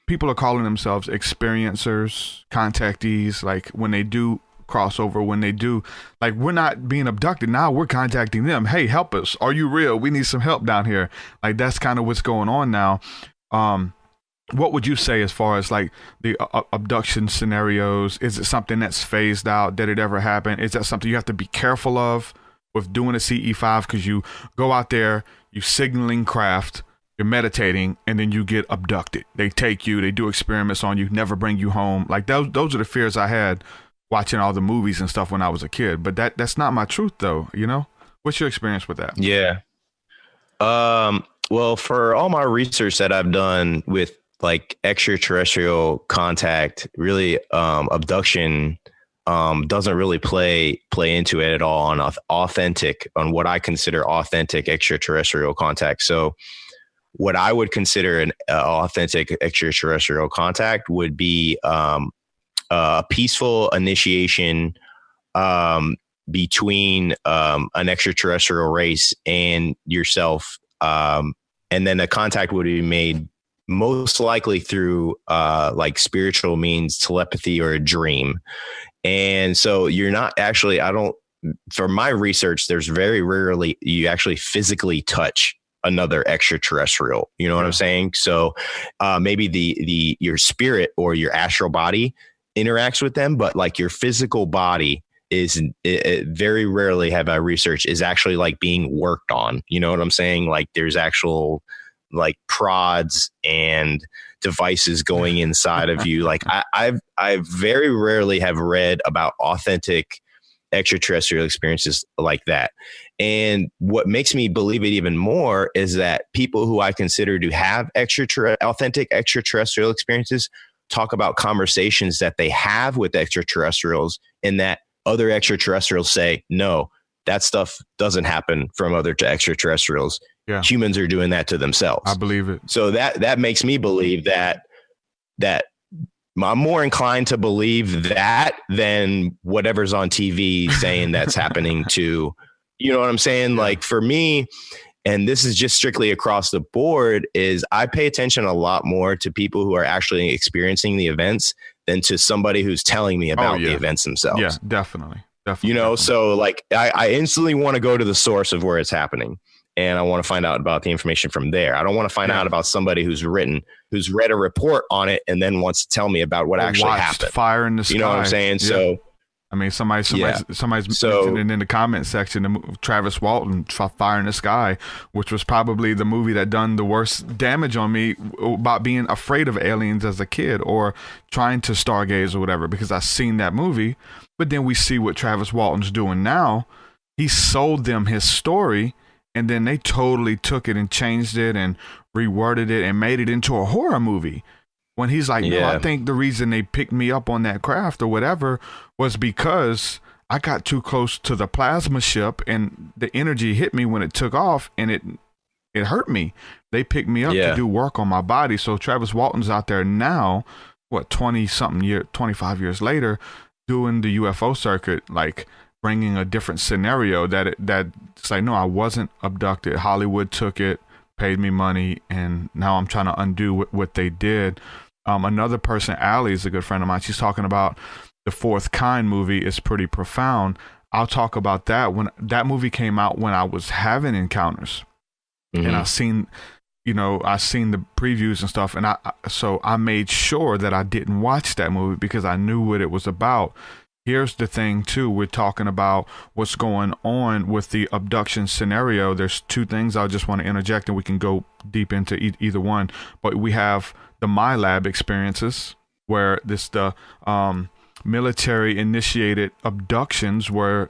people are calling themselves experiencers, contactees. Like, when they do crossover, when they do, like, we're not being abducted now, we're contacting them. Hey, help us. Are you real? We need some help down here. Like, that's kind of what's going on now. What would you say as far as, like, the abduction scenarios? Is it something that's phased out? Did it ever happen? Is that something you have to be careful of with doing a CE5? Because you go out there, you signaling craft, you're meditating, and then you get abducted. They take you, they do experiments on you, never bring you home. Like, those are the fears I had watching all the movies and stuff when I was a kid. But that's not my truth, though. You know, what's your experience with that? Yeah. Well, for all my research that I've done with, like, extraterrestrial contact, really, abduction doesn't really play into it at all on what I consider authentic extraterrestrial contact. So what I would consider an authentic extraterrestrial contact would be a peaceful initiation between an extraterrestrial race and yourself, and then a contact would be made most likely through like spiritual means, telepathy, or a dream. And so you're not actually, for my research, there's very rarely you actually physically touch another extraterrestrial. You know what I'm saying? So maybe your spirit or your astral body interacts with them, but like your physical body is very rarely, have I researched, is actually like being worked on. You know what I'm saying? Like, there's actual, like, prods and devices going inside of you. Like, I very rarely have read about authentic extraterrestrial experiences like that. And what makes me believe it even more is that people who I consider to have authentic extraterrestrial experiences talk about conversations that they have with extraterrestrials, and that other extraterrestrials say, no, that stuff doesn't happen from other extraterrestrials. Yeah. Humans are doing that to themselves. I believe it. So that makes me believe that I'm more inclined to believe that than whatever's on TV saying that's happening to, you know what I'm saying? Like, for me, and this is just strictly across the board, is I pay attention a lot more to people who are actually experiencing the events than to somebody who's telling me about the events themselves. Yeah, definitely. You know, so like I instantly want to go to the source of where it's happening, and I want to find out about the information from there. I don't want to find out about somebody who's read a report on it and then wants to tell me about what actually happened. Fire in the sky. You know what I'm saying? Yeah. So I mean, somebody's So- mentioning in the comment section Travis Walton, Fire in the Sky, which was probably the movie that done the worst damage on me about being afraid of aliens as a kid or trying to stargaze or whatever, because I seen that movie. But then we see what Travis Walton's doing now. He sold them his story, and then they totally took it and changed it and reworded it and made it into a horror movie. When he's like, no, I think the reason they picked me up on that craft or whatever was because I got too close to the plasma ship and the energy hit me when it took off, and it hurt me. They picked me up to do work on my body. So Travis Walton's out there now, 25 years later, doing the UFO circuit, like bringing a different scenario that's like, no, I wasn't abducted. Hollywood took it, paid me money, and now I'm trying to undo what they did. Another person, Allie, is a good friend of mine. She's talking about the Fourth Kind movie is pretty profound. I'll talk about that. When that movie came out, when I was having encounters, and I seen the previews and stuff, and so I made sure that I didn't watch that movie because I knew what it was about. Here's the thing, too. We're talking about what's going on with the abduction scenario. There's two things I just want to interject, and we can go deep into either one. But we have the MyLab experiences, where the military-initiated abductions, where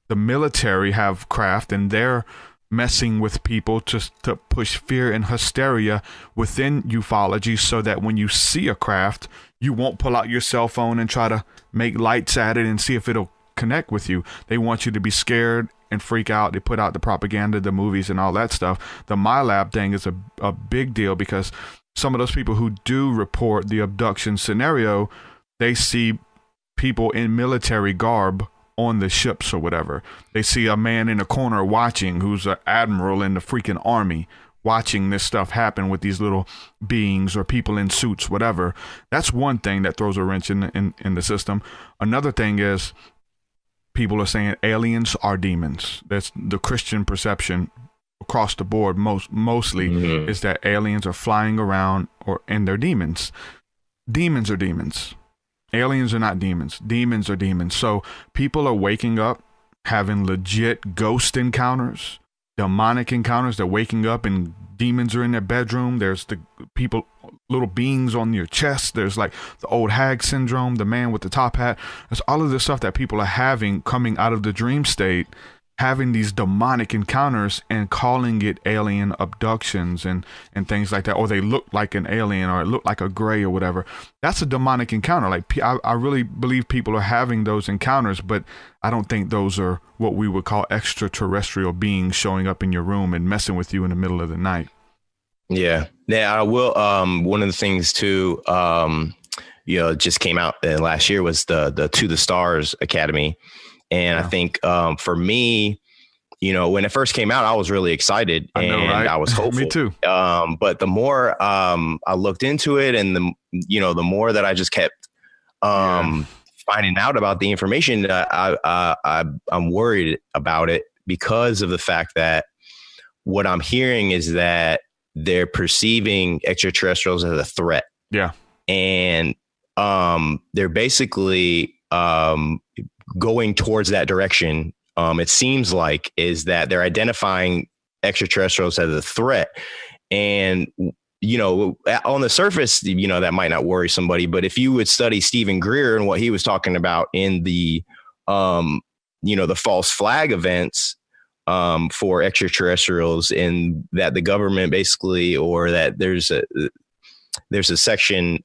the military have craft, and they're messing with people to push fear and hysteria within ufology, so that when you see a craft, you won't pull out your cell phone and try to make lights at it and see if it'll connect with you. They want you to be scared and freak out. They put out the propaganda, the movies, and all that stuff. The MyLab thing is a big deal, because some of those people who do report the abduction scenario, they see people in military garb on the ships or whatever. They see a man in a corner watching, who's an admiral in the freaking army, watching this stuff happen with these little beings or people in suits, whatever. That's one thing that throws a wrench in the system. Another thing is people are saying aliens are demons. That's the Christian perception across the board. Mostly is that aliens are flying around and they're demons. Demons are demons. Aliens are not demons. Demons are demons. So people are waking up having legit ghost encounters, demonic encounters. They're waking up and demons are in their bedroom. There's the people, little beings on your chest. There's like the old hag syndrome, the man with the top hat. There's all of this stuff that people are having coming out of the dream state, having these demonic encounters and calling it alien abductions and things like that. Or they look like an alien, or it look like a gray or whatever. That's a demonic encounter. Like I really believe people are having those encounters, but I don't think those are what we would call extraterrestrial beings showing up in your room and messing with you in the middle of the night. Yeah. I will. One of the things too, just came out last year was the To the Stars Academy. And I think for me, when it first came out, I was really excited and I was hopeful. Me too. But the more I looked into it, and the more that I just kept finding out about the information, I'm worried about it, because of the fact that what I'm hearing is that they're perceiving extraterrestrials as a threat. Yeah. And they're basically going towards that direction. It seems like is that they're identifying extraterrestrials as a threat. And, on the surface, that might not worry somebody. But if you would study Stephen Greer and what he was talking about in the, the false flag events for extraterrestrials, and that the government basically, or that there's a section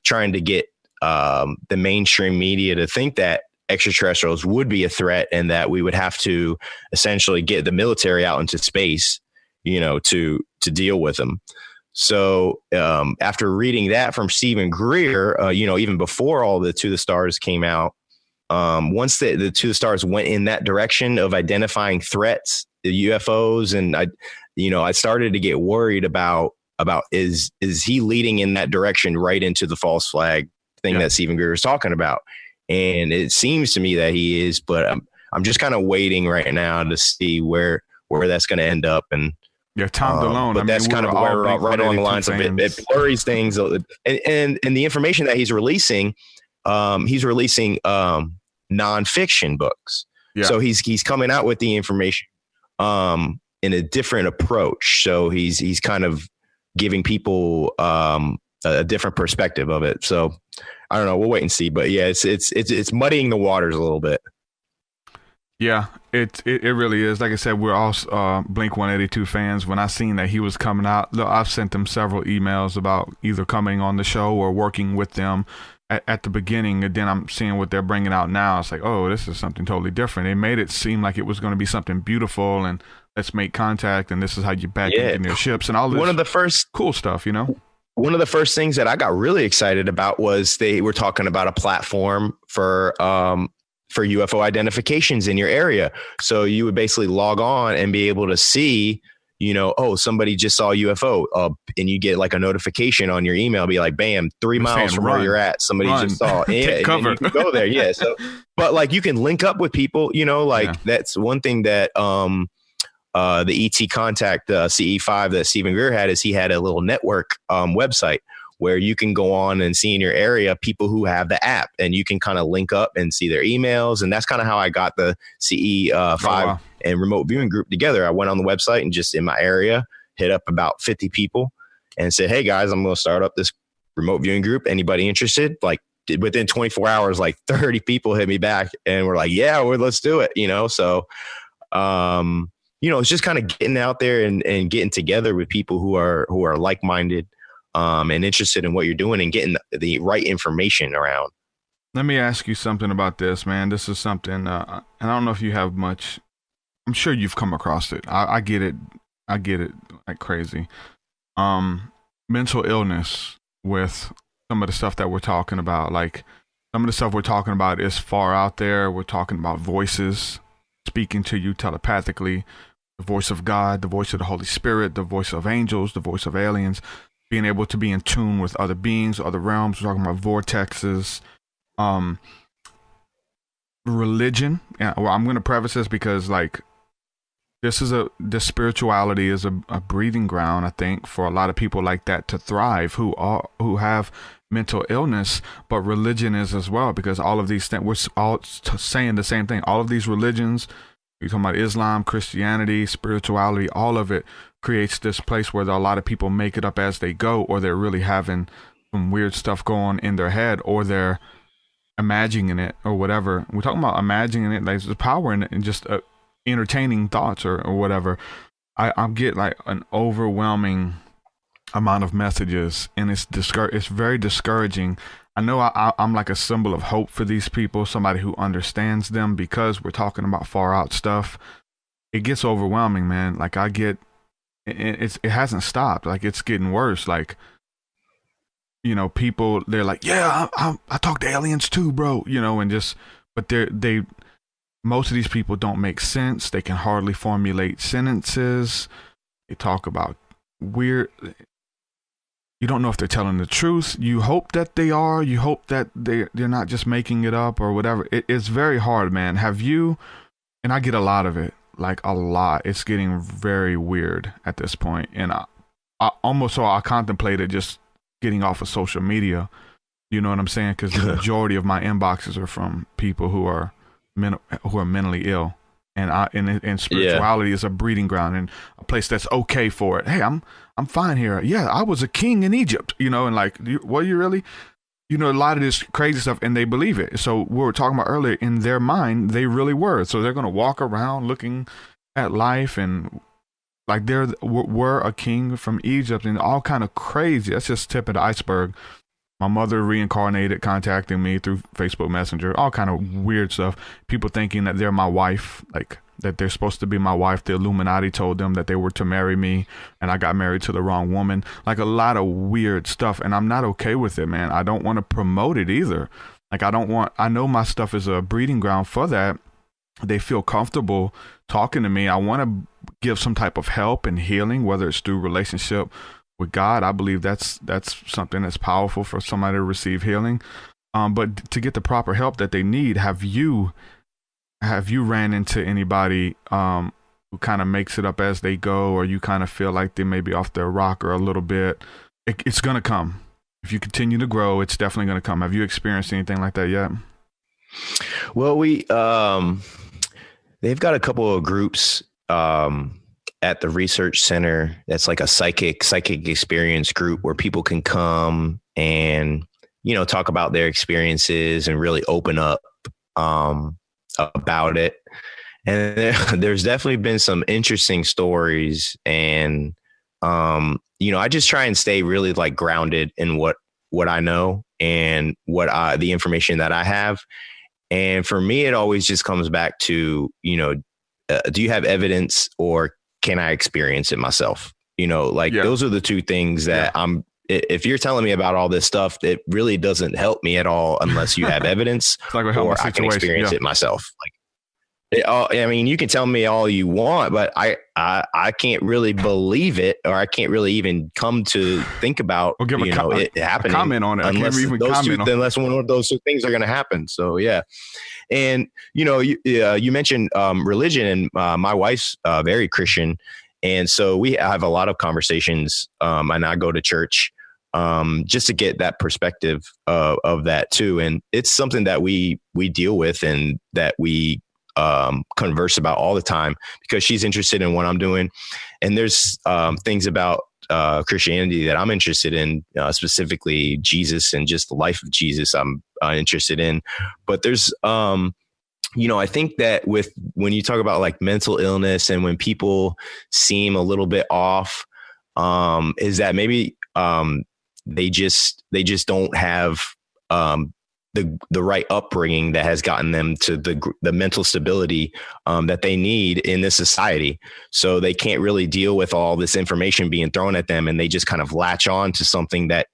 trying to get the mainstream media to think that extraterrestrials would be a threat, and that we would have to essentially get the military out into space, to deal with them. So after reading that from Stephen Greer, even before all the To the Stars came out, once the To the Stars went in that direction of identifying threats, the UFOs, and I started to get worried about is he leading in that direction right into the false flag thing that Stephen Greer was talking about. And it seems to me that he is, but I'm just kind of waiting right now to see where that's going to end up. And Tom DeLonge. But that's kind of where right along the lines of it blurs things. And the information that he's releasing nonfiction books. Yeah. So he's coming out with the information in a different approach. So he's kind of giving people a different perspective of it. So I don't know. We'll wait and see. But yeah, it's muddying the waters a little bit. Yeah, it really is. Like I said, we're all Blink 182 fans. When I seen that he was coming out, look, I've sent them several emails about either coming on the show or working with them at the beginning. And then I'm seeing what they're bringing out now. It's like, oh, this is something totally different. They made it seem like it was going to be something beautiful and let's make contact. And this is how you back engineer ships and all this. One of the first cool stuff, you know. One of the first things that I got really excited about was they were talking about a platform for UFO identifications in your area. So you would basically log on and be able to see, you know, oh, somebody just saw a UFO, and you get like a notification on your email, be like, bam, 3 miles from where you're at, somebody just saw it. Take cover. And you can go there. Yeah. So, but like you can link up with people, you know, like that's one thing that the ET contact CE5 that Stephen Greer had is he had a little network website where you can go on and see in your area people who have the app, and you can kind of link up and see their emails. And that's kind of how I got the CE5 and remote viewing group together. I went on the website and just in my area hit up about 50 people and said, hey guys, I'm going to start up this remote viewing group. Anybody interested? Like within 24 hours, like 30 people hit me back and we're like, yeah, let's do it. You know? So, you know, it's just kind of getting out there and getting together with people who are like-minded, and interested in what you're doing and getting the right information around. Let me ask you something about this, man. This is something, and I don't know if you have much. I'm sure you've come across it. I get it. I get it like crazy. Mental illness with some of the stuff that we're talking about. Like some of the stuff we're talking about is far out there. We're talking about voices speaking to you telepathically, the voice of God, the voice of the Holy Spirit, the voice of angels, the voice of aliens. Being able to be in tune with other beings, other realms. We're talking about vortexes, religion. Yeah, well, I'm going to preface this because, like, this spirituality is a breeding ground, I think, for a lot of people like that to thrive who have mental illness, but religion is as well, because all of these things, we're all saying the same thing. All of these religions, you're talking about Islam, Christianity, spirituality, all of it creates this place where a lot of people make it up as they go, or they're really having some weird stuff going in their head, or they're imagining it or whatever. We're talking about imagining it. Like, there's power in it and just entertaining thoughts or whatever. I get like an overwhelming amount of messages, and it's very discouraging. I know I'm like a symbol of hope for these people, somebody who understands them, because we're talking about far out stuff. It gets overwhelming, man. Like it hasn't stopped. Like it's getting worse. Like, you know, people, they're like, yeah, I talk to aliens too, bro. You know, and just, but most of these people don't make sense. They can hardly formulate sentences. They talk about weird. You don't know if they're telling the truth. You hope that they are. You hope that they're not just making it up or whatever. It's very hard, man. Have you, and I get a lot of it. Like a lot. It's getting very weird at this point. And I contemplated just getting off of social media. You know what I'm saying? Because the majority of my inboxes are from people who are mentally ill. And spirituality is a breeding ground and a place that's okay for it. Hey, I'm fine here. Yeah, I was a king in Egypt, you know, and like, were you really? You know, a lot of this crazy stuff, and they believe it. So we were talking about earlier, in their mind, they really were. So they're going to walk around looking at life and like we're a king from Egypt and all kind of crazy. That's just tip of the iceberg. My mother reincarnated, contacting me through Facebook Messenger, all kind of weird stuff. People thinking that they're my wife, like that they're supposed to be my wife. The Illuminati told them that they were to marry me, and I got married to the wrong woman. Like a lot of weird stuff, and I'm not okay with it, man. I don't want to promote it either. Like I know my stuff is a breeding ground for that. They feel comfortable talking to me. I want to give some type of help and healing, whether it's through relationship with God. I believe that's something that's powerful for somebody to receive healing. But to get the proper help that they need, have you ran into anybody who kind of makes it up as they go, or you kind of feel like they may be off their rocker a little bit? It's going to come. If you continue to grow, it's definitely going to come. Have you experienced anything like that yet? Well, they've got a couple of groups at the research center. That's like a psychic experience group where people can come and, talk about their experiences and really open up about it. And there's definitely been some interesting stories. And, I just try and stay really like grounded in what I know and the information that I have. And for me, it always just comes back to, do you have evidence or can I experience it myself? Those are the two things that if you're telling me about all this stuff, it really doesn't help me at all unless you have evidence or I can experience it myself. You can tell me all you want, but I can't really believe it, or I can't really even come to think about it happening. Comment on it. Unless one of those two things are going to happen. So yeah, and you mentioned religion, and my wife's very Christian, and so we have a lot of conversations, and I go to church just to get that perspective of that too, and it's something that we deal with and that we converse about all the time because she's interested in what I'm doing. And there's things about Christianity that I'm interested in, specifically Jesus and just the life of Jesus I'm interested in. But there's, I think that when you talk about like mental illness and when people seem a little bit off, is that maybe they just don't have the right upbringing that has gotten them to the mental stability that they need in this society. So they can't really deal with all this information being thrown at them, and they just kind of latch on to something that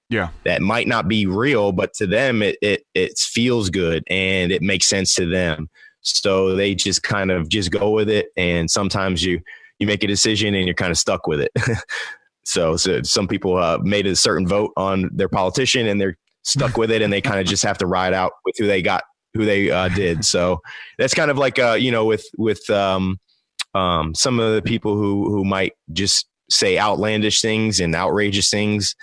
might not be real, but to them it feels good and it makes sense to them. So they just kind of just go with it, and sometimes you make a decision and you're kind of stuck with it. So some people made a certain vote on their politician and they're stuck with it, and they kind of just have to ride out with who they did. So that's kind of like, with some of the people who might just say outlandish things and outrageous things,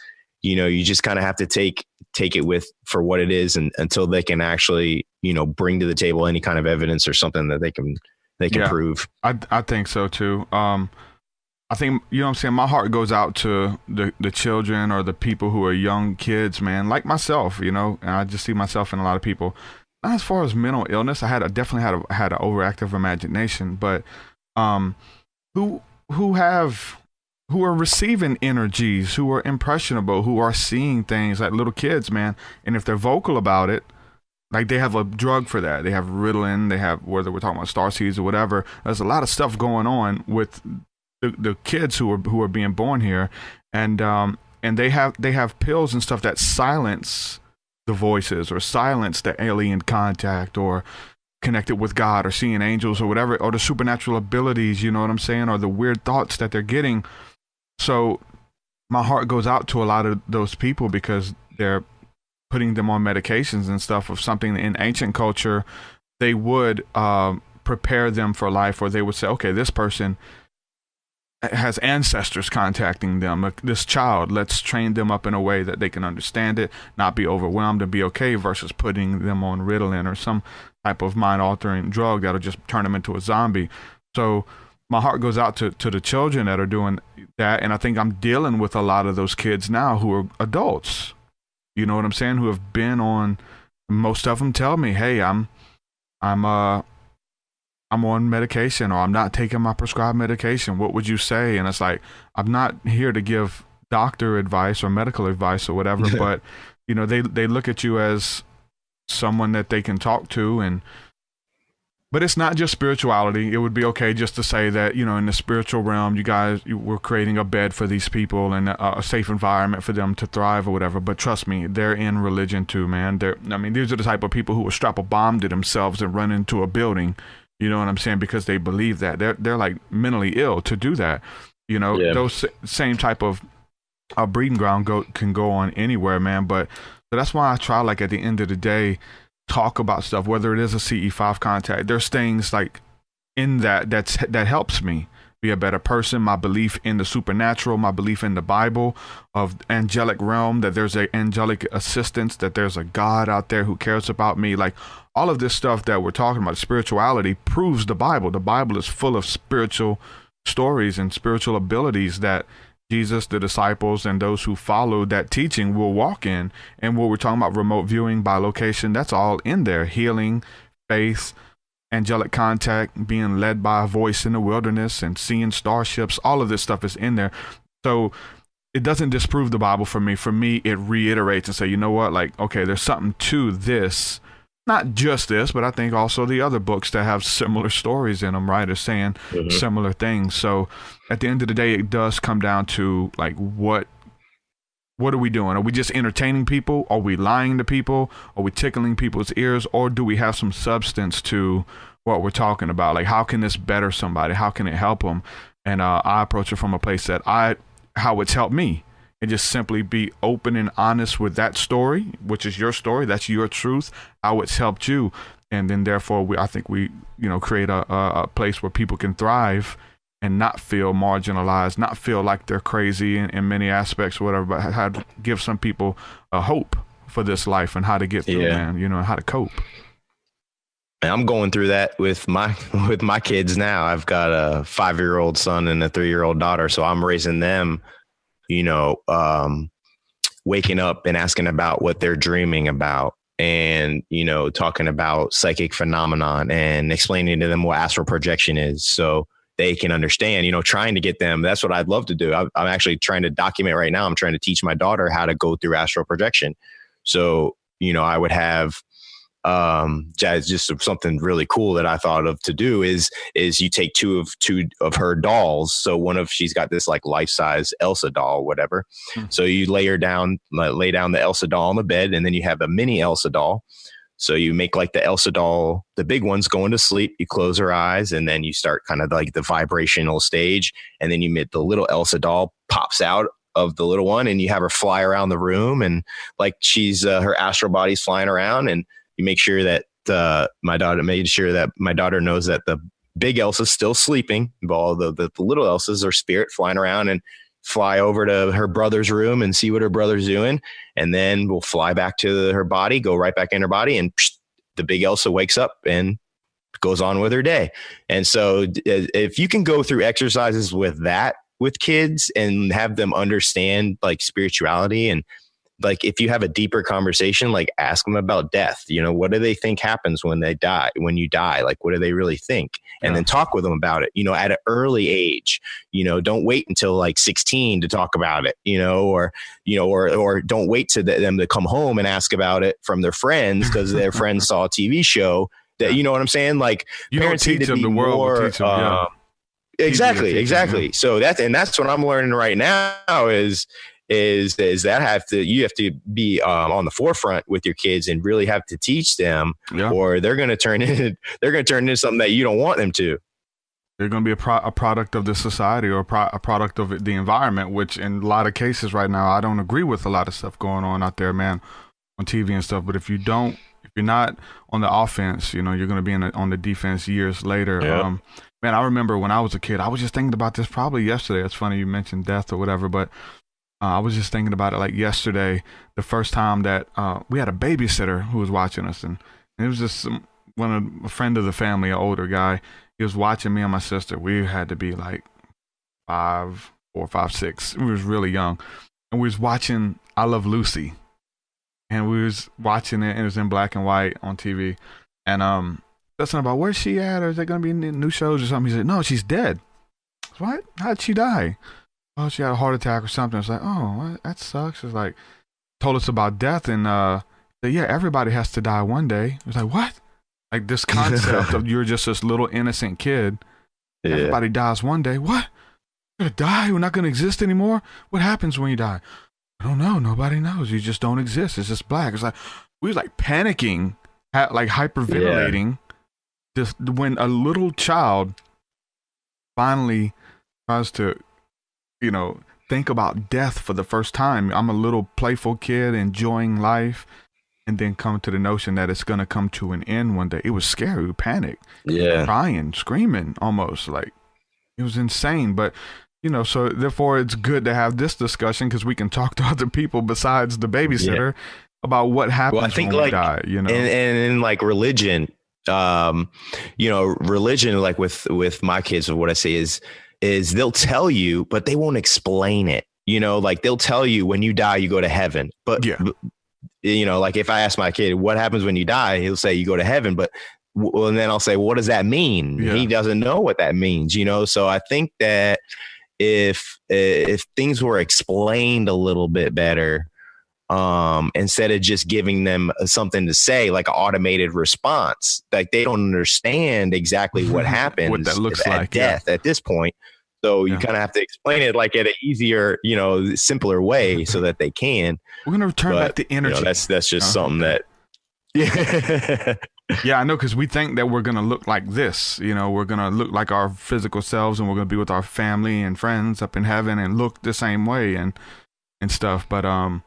you just kind of have to take it for what it is, and until they can actually, bring to the table any kind of evidence or something that they can prove. I think so too. I think, what I'm saying, my heart goes out to the children or the people who are young kids, man, like myself, and I just see myself in a lot of people. Not as far as mental illness, I definitely had an overactive imagination, but who are receiving energies, who are impressionable, who are seeing things like little kids, man. And if they're vocal about it, like they have a drug for that. They have Ritalin, they have, whether we're talking about starseeds or whatever, there's a lot of stuff going on with the kids who are being born here, and they have pills and stuff that silence the voices or silence the alien contact or connected with God or seeing angels or whatever, or the supernatural abilities, you know what I'm saying, or the weird thoughts that they're getting. So my heart goes out to a lot of those people because they're putting them on medications and stuff of something in ancient culture they would prepare them for life, or they would say, okay, this person has ancestors contacting them, this child, let's train them up in a way that they can understand it, not be overwhelmed, and be okay, versus putting them on Ritalin or some type of mind-altering drug that'll just turn them into a zombie. So my heart goes out to the children that are doing that, and I think I'm dealing with a lot of those kids now who are adults, you know what I'm saying, who have been on, most of them tell me, hey, I'm on medication, or I'm not taking my prescribed medication. What would you say? And it's like, I'm not here to give doctor advice or medical advice or whatever, but they look at you as someone that they can talk to. But it's not just spirituality. It would be okay just to say that, in the spiritual realm, you were creating a bed for these people and a safe environment for them to thrive or whatever. But trust me, they're in religion too, man. These are the type of people who will strap a bomb to themselves and run into a building. You know what I'm saying? Because they believe that they're like mentally ill to do that. Those same type of breeding ground can go on anywhere, man. But so that's why I try, like, at the end of the day, talk about stuff, whether it is a CE5 contact. There's things like in that helps me. be a better person, my belief in the supernatural, my belief in the Bible of angelic realm, that there's a angelic assistance, that there's a God out there who cares about me. Like all of this stuff that we're talking about, spirituality, proves the Bible. The Bible is full of spiritual stories and spiritual abilities that Jesus, the disciples, and those who follow that teaching will walk in. And what we're talking about, remote viewing by location, that's all in there. Healing, faith, angelic contact, being led by a voice in the wilderness, and seeing starships. All of this stuff is in there. So it doesn't disprove the Bible for me. For me, it reiterates and say, you know what, like, okay, there's something to this. Not just this, but I think also the other books that have similar stories in them, right, are saying similar things. So at the end of the day, it does come down to, like, what are we doing? Are we just entertaining people? Are we lying to people? Are we tickling people's ears? Or do we have some substance to what we're talking about? Like, how can this better somebody? How can it help them? And I approach it from a place that how it's helped me. And just simply be open and honest with that story, which is your story. That's your truth, how it's helped you. And then therefore, I think we create a place where people can thrive and not feel marginalized, not feel like they're crazy in many aspects or whatever, but give some people a hope for this life and how to get through, man, and how to cope. And I'm going through that with my kids now. I've got a 5-year-old son and a 3-year-old daughter. So I'm raising them, waking up and asking about what they're dreaming about, and, talking about psychic phenomenon and explaining to them what astral projection is so they can understand, trying to get them. That's what I'd love to do. I'm actually trying to document right now. I'm trying to teach my daughter how to go through astral projection. So, I would have just something really cool that I thought of to do is you take two of her dolls. So she's got this like life-size Elsa doll, whatever. So you lay down the Elsa doll on the bed, and then you have a mini Elsa doll. So you make like the Elsa doll, the big one's going to sleep. You close her eyes, and then you start kind of like the vibrational stage. And then the little Elsa doll pops out of the little one, and you have her fly around the room, and like she's her astral body's flying around, and you make sure that my daughter knows that the big Elsa's still sleeping, while the little Elsa's are spirit flying around, and fly over to her brother's room and see what her brother's doing. And then we'll fly back to her body, go right back in her body. And the big Elsa wakes up and goes on with her day. And so if you can go through exercises with kids and have them understand like spirituality, and like if you have a deeper conversation, like ask them about death, what do they think happens when you die? Like, what do they really think? And then talk with them about it, at an early age. Don't wait until like 16 to talk about it, or don't wait to them to come home and ask about it from their friends because their friends saw a TV show that, you know what I'm saying? Like, you parents don't teach need to them, be the world more, will teach them. Exactly. So that's what I'm learning right now is that you have to be on the forefront with your kids and really have to teach them, or they're going to turn into something that you don't want them to. They're going to be a product of the society, or a product of the environment, which in a lot of cases right now, I don't agree with a lot of stuff going on out there, man, on TV and stuff. But if you're not on the offense, you're going to be on the defense years later. Yeah. Man, I remember when I was a kid, I was just thinking about this probably yesterday. It's funny you mentioned death or whatever, but I was just thinking about it like yesterday, the first time that we had a babysitter who was watching us, and it was just a friend of the family, an older guy. He was watching me and my sister. We had to be like 5, 4, 5, 6. We was really young, and we was watching I Love Lucy, and we was watching it, and it was in black and white on TV, and that's not about where's she at, or is there gonna be new shows or something? He said, no, she's dead. What? How'd she die? Oh, she had a heart attack or something. It's like, oh, that sucks. It's like, told us about death, and everybody has to die one day. It's like, what? Like this concept of you're just this little innocent kid. Yeah. Everybody dies one day. What? You're gonna die? We're not gonna exist anymore? What happens when you die? I don't know. Nobody knows. You just don't exist. It's just black. It's like, we was like panicking, like hyperventilating. Just when a little child finally tries to, think about death for the first time. I'm a little playful kid enjoying life, and then come to the notion that it's going to come to an end one day. It was scary. We panicked. Yeah. Crying, screaming almost like, It was insane. But, so therefore it's good to have this discussion because we can talk to other people besides the babysitter about what happens I think when we like, die, and in like religion, religion, like with my kids, what I say is they'll tell you, but they won't explain it. Like they'll tell you when you die, you go to heaven. But, like if I ask my kid, what happens when you die? He'll say you go to heaven. But and then I'll say, what does that mean? Yeah. He doesn't know what that means, So I think that if things were explained a little bit better, instead of just giving them something to say, like an automated response, like they don't understand exactly what happens what that looks at like death at this point. So you kind of have to explain it like at an easier, simpler way so that they can. We're going to return back to energy. That's just something that. Yeah, I know, because we think that we're going to look like this. We're going to look like our physical selves, and we're going to be with our family and friends up in heaven and look the same way and stuff. But from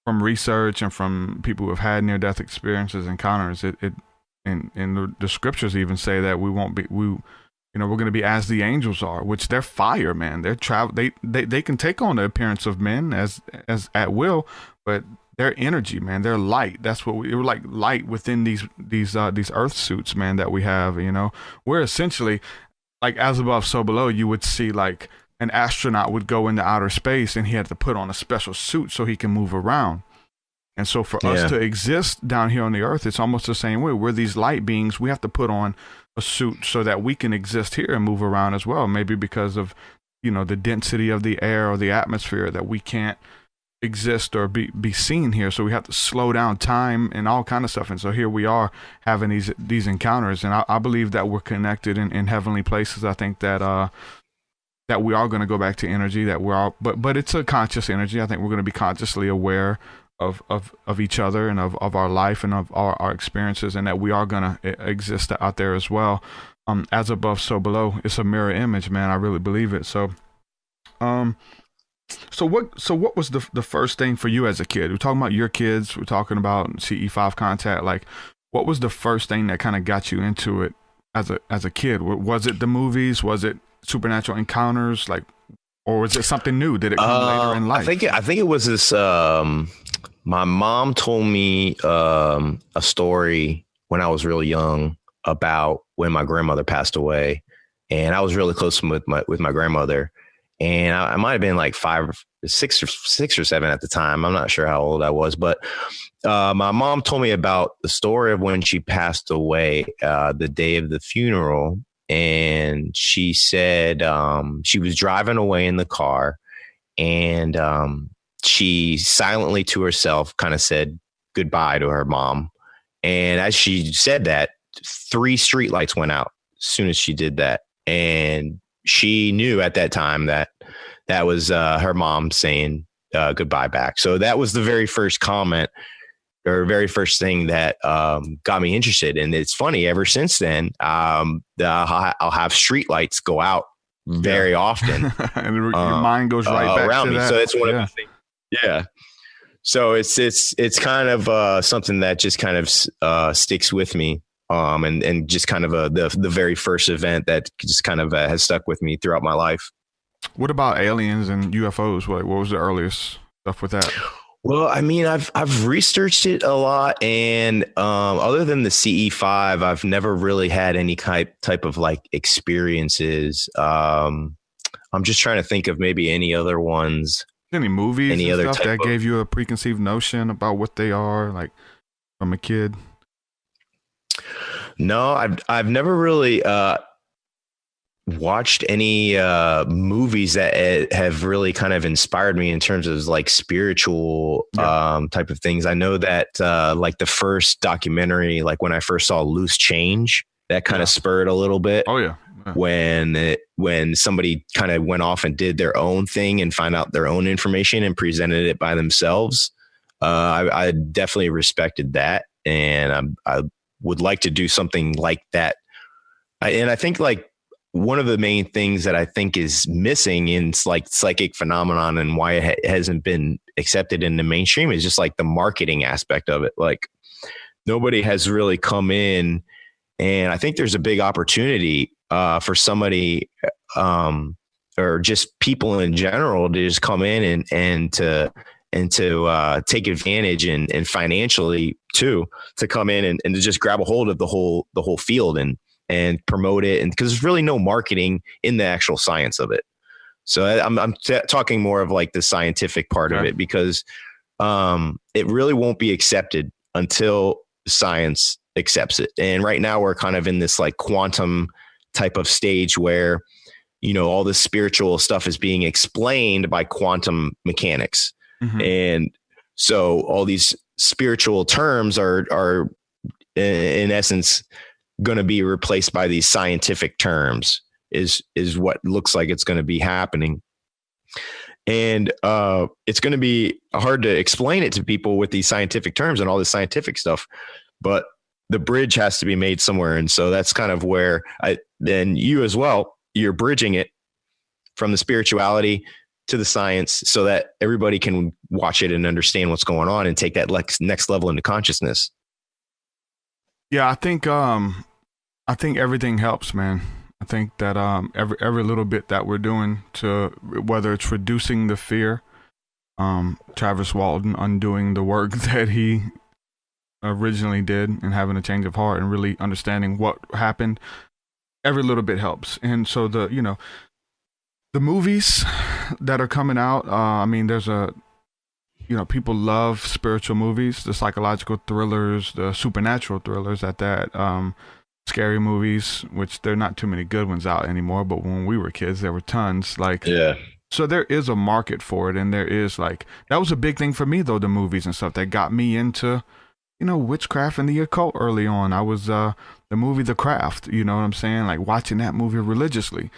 research and from people who have had near-death experiences, encounters, and the scriptures even say that we're going to be as the angels are, which they're fire, man. They're they can take on the appearance of men as at will, but their energy, man, they're light. That's what we're like, light within these earth suits, man, that we have. We're essentially like as above, so below. You would see like an astronaut would go into outer space and he had to put on a special suit so he can move around. And so for us to exist down here on the earth, it's almost the same way. We're these light beings. We have to put on a suit so that we can exist here and move around as well. Maybe because of, the density of the air or the atmosphere, that we can't exist or be seen here. So we have to slow down time and all kind of stuff. And so here we are having these encounters. And I believe that we're connected in heavenly places. I think that we are going to go back to energy, that we're all, but it's a conscious energy. I think we're going to be consciously aware of each other and of our life and of our experiences, and that we are going to exist out there as well. As above, so below. It's a mirror image, man. I really believe it. So what was the first thing for you as a kid? We're talking about your kids. We're talking about CE5 contact. Like, what was the first thing that kind of got you into it as a kid? Was it the movies? Was it supernatural encounters? Like, or was it something new? Did it come later in life? I think it was this. My mom told me a story when I was really young about when my grandmother passed away, and I was really close with my grandmother, and I might have been like 6 or 7 at the time. I'm not sure how old I was, but my mom told me about the story of when she passed away, the day of the funeral. And she said she was driving away in the car, and she silently to herself kind of said goodbye to her mom. And as she said that, 3 streetlights went out as soon as she did that. And she knew at that time that was her mom saying goodbye back. So that was the very first comment, or very first thing that got me interested. And it's funny, ever since then, I'll have streetlights go out very often. And your mind goes right back around to me. that. So it's one of the things. Yeah. So it's kind of something that just kind of sticks with me. And just kind of the very first event that just kind of has stuck with me throughout my life. What about aliens and UFOs? What was the earliest stuff with that? Well, I mean, I've researched it a lot, and other than the CE5, I've never really had any type of like experiences. I'm just trying to think of maybe any other ones. Any movies, any and other stuff that gave you a preconceived notion about what they are, like from a kid? No, I've never really watched any movies that have really kind of inspired me in terms of like spiritual type of things. I know that like the first documentary, like when I first saw Loose Change, that kind of spurred a little bit. Oh yeah. When somebody kind of went off and did their own thing and found out their own information and presented it by themselves. I definitely respected that. And I would like to do something like that. And I think like one of the main things that I think is missing in like psychic phenomenon and why it hasn't been accepted in the mainstream is just like the marketing aspect of it. Like nobody has really come in, and I think there's a big opportunity for somebody or just people in general to just come in and to take advantage and financially too, to come in and to just grab a hold of the whole field and promote it. And because there's really no marketing in the actual science of it. So I'm talking more of like the scientific part of it, because it really won't be accepted until science accepts it. And right now we're kind of in this like quantum type of stage where, all this spiritual stuff is being explained by quantum mechanics. Mm-hmm. And so all these spiritual terms are in essence going to be replaced by these scientific terms is what looks like it's going to be happening. And it's going to be hard to explain it to people with these scientific terms and all this scientific stuff, but the bridge has to be made somewhere. And so that's kind of where then you as well, you're bridging it from the spirituality to the science so that everybody can watch it and understand what's going on and take that next level into consciousness. Yeah, I think everything helps, man. I think that every little bit that we're doing, to whether it's reducing the fear, Travis Walton undoing the work that he originally did and having a change of heart and really understanding what happened, every little bit helps. And so the movies that are coming out, I mean, there's people love spiritual movies, the psychological thrillers, the supernatural thrillers at that, scary movies, which there are not too many good ones out anymore, but when we were kids, there were tons. So there is a market for it, and there is that was a big thing for me though, the movies and stuff that got me into, witchcraft and the occult early on. I was the movie The Craft, you know what I'm saying? Like watching that movie religiously.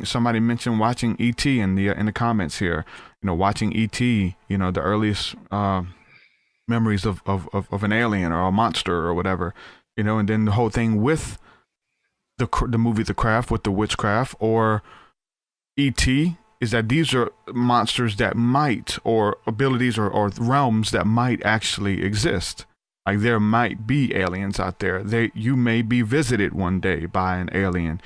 Somebody mentioned watching E.T. in the comments here. Watching E.T. The earliest memories of an alien or a monster or whatever. And then the whole thing with the movie The Craft with the witchcraft or E.T. is that these are monsters that might, or abilities or realms that might actually exist. Like there might be aliens out there. You may be visited one day by an alien.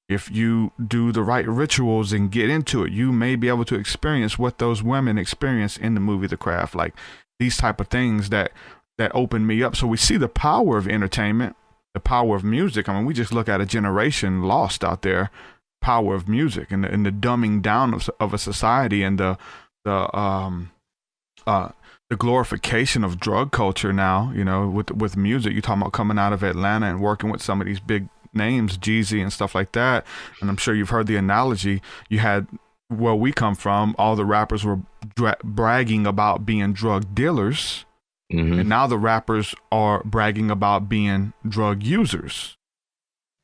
If you do the right rituals and get into it, you may be able to experience what those women experience in the movie The Craft. Like these type of things that opened me up. So we see the power of entertainment, the power of music. I mean, we just look at a generation lost out there, power of music and the dumbing down of a society and the glorification of drug culture now, with music. You're talking about coming out of Atlanta and working with some of these big names, Jeezy and stuff like that. And I'm sure you've heard the analogy. You had where we come from, all the rappers were bragging about being drug dealers. Mm-hmm. And now the rappers are bragging about being drug users.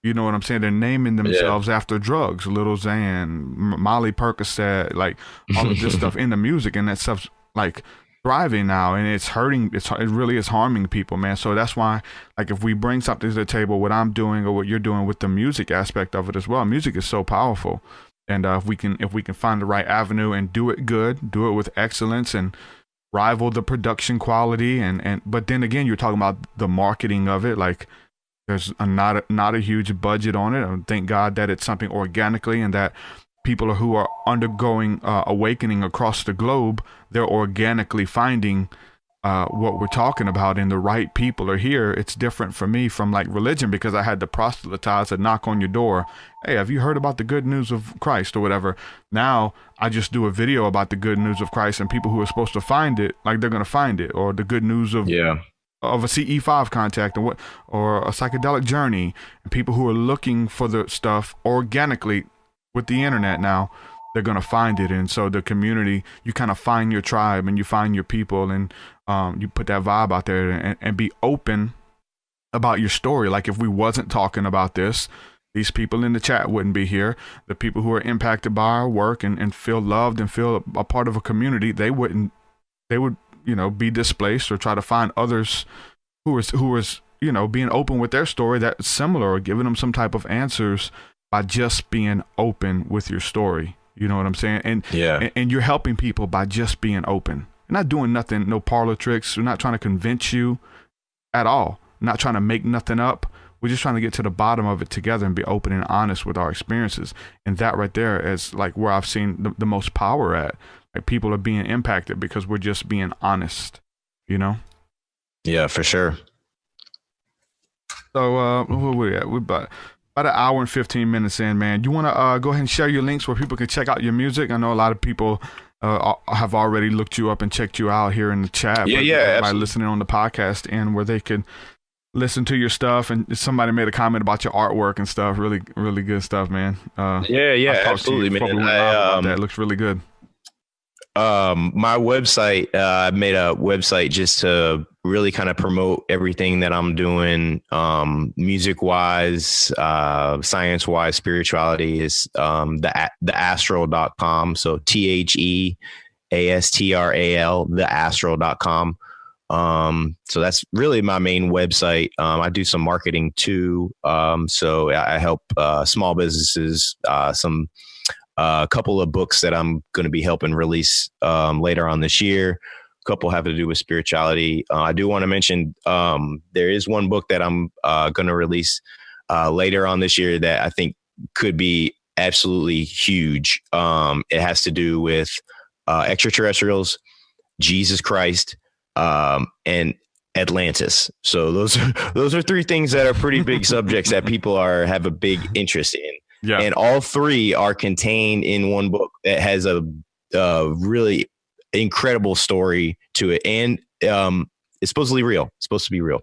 You know what I'm saying? They're naming themselves after drugs. Lil Xan, Molly Percocet, like all of this stuff in the music, and that stuff's like thriving now, and it's hurting. It really is harming people, man. So that's why, like, if we bring something to the table, what I'm doing or what you're doing with the music aspect of it as well, music is so powerful. And if we can find the right avenue and do it good, do it with excellence and rival the production quality, but then again, you're talking about the marketing of it. Like there's not a huge budget on it. And thank God that it's something organically, and that people who are undergoing awakening across the globe, they're organically finding what we're talking about, and the right people are here. It's different for me from like religion, because I had to proselytize and knock on your door. Hey, have you heard about the good news of Christ or whatever? Now I just do a video about the good news of Christ, and people who are supposed to find it, like they're going to find it, or the good news of a CE5 contact or a psychedelic journey. And people who are looking for the stuff organically with the internet now, they're going to find it. And so the community, you kind of find your tribe and you find your people, and you put that vibe out there and be open about your story. Like if we wasn't talking about this, these people in the chat wouldn't be here. The people who are impacted by our work and feel loved and feel a part of a community, they would, be displaced or try to find others who is being open with their story that's similar, or giving them some type of answers by just being open with your story. You know what I'm saying? And you're helping people by just being open. You're not doing nothing, no parlor tricks. We're not trying to convince you at all. We're not trying to make nothing up. We're just trying to get to the bottom of it together and be open and honest with our experiences. And that right there is like where I've seen the most power at. Like people are being impacted because we're just being honest, you know? Yeah, for sure. So where we at? We're about an hour and 15 minutes in, man. You want to go ahead and share your links where people can check out your music? I know a lot of people have already looked you up and checked you out here in the chat. Yeah, by listening on the podcast, and where they could listen to your stuff. And somebody made a comment about your artwork and stuff. Really, really good stuff, man. Yeah, absolutely, man. That looks really good. My website, I made a website just to really kind of promote everything that I'm doing, music wise, science wise, spirituality is, theastral.com. So TheAstral, theastral.com. So that's really my main website. I do some marketing too. So I help, small businesses, a couple of books that I'm going to be helping release later on this year. A couple have to do with spirituality. I do want to mention there is one book that I'm going to release later on this year that I think could be absolutely huge. It has to do with extraterrestrials, Jesus Christ, and Atlantis. So those are three things that are pretty big subjects that people have a big interest in. Yeah. And all three are contained in one book that has a really incredible story to it. And it's supposedly real. It's supposed to be real.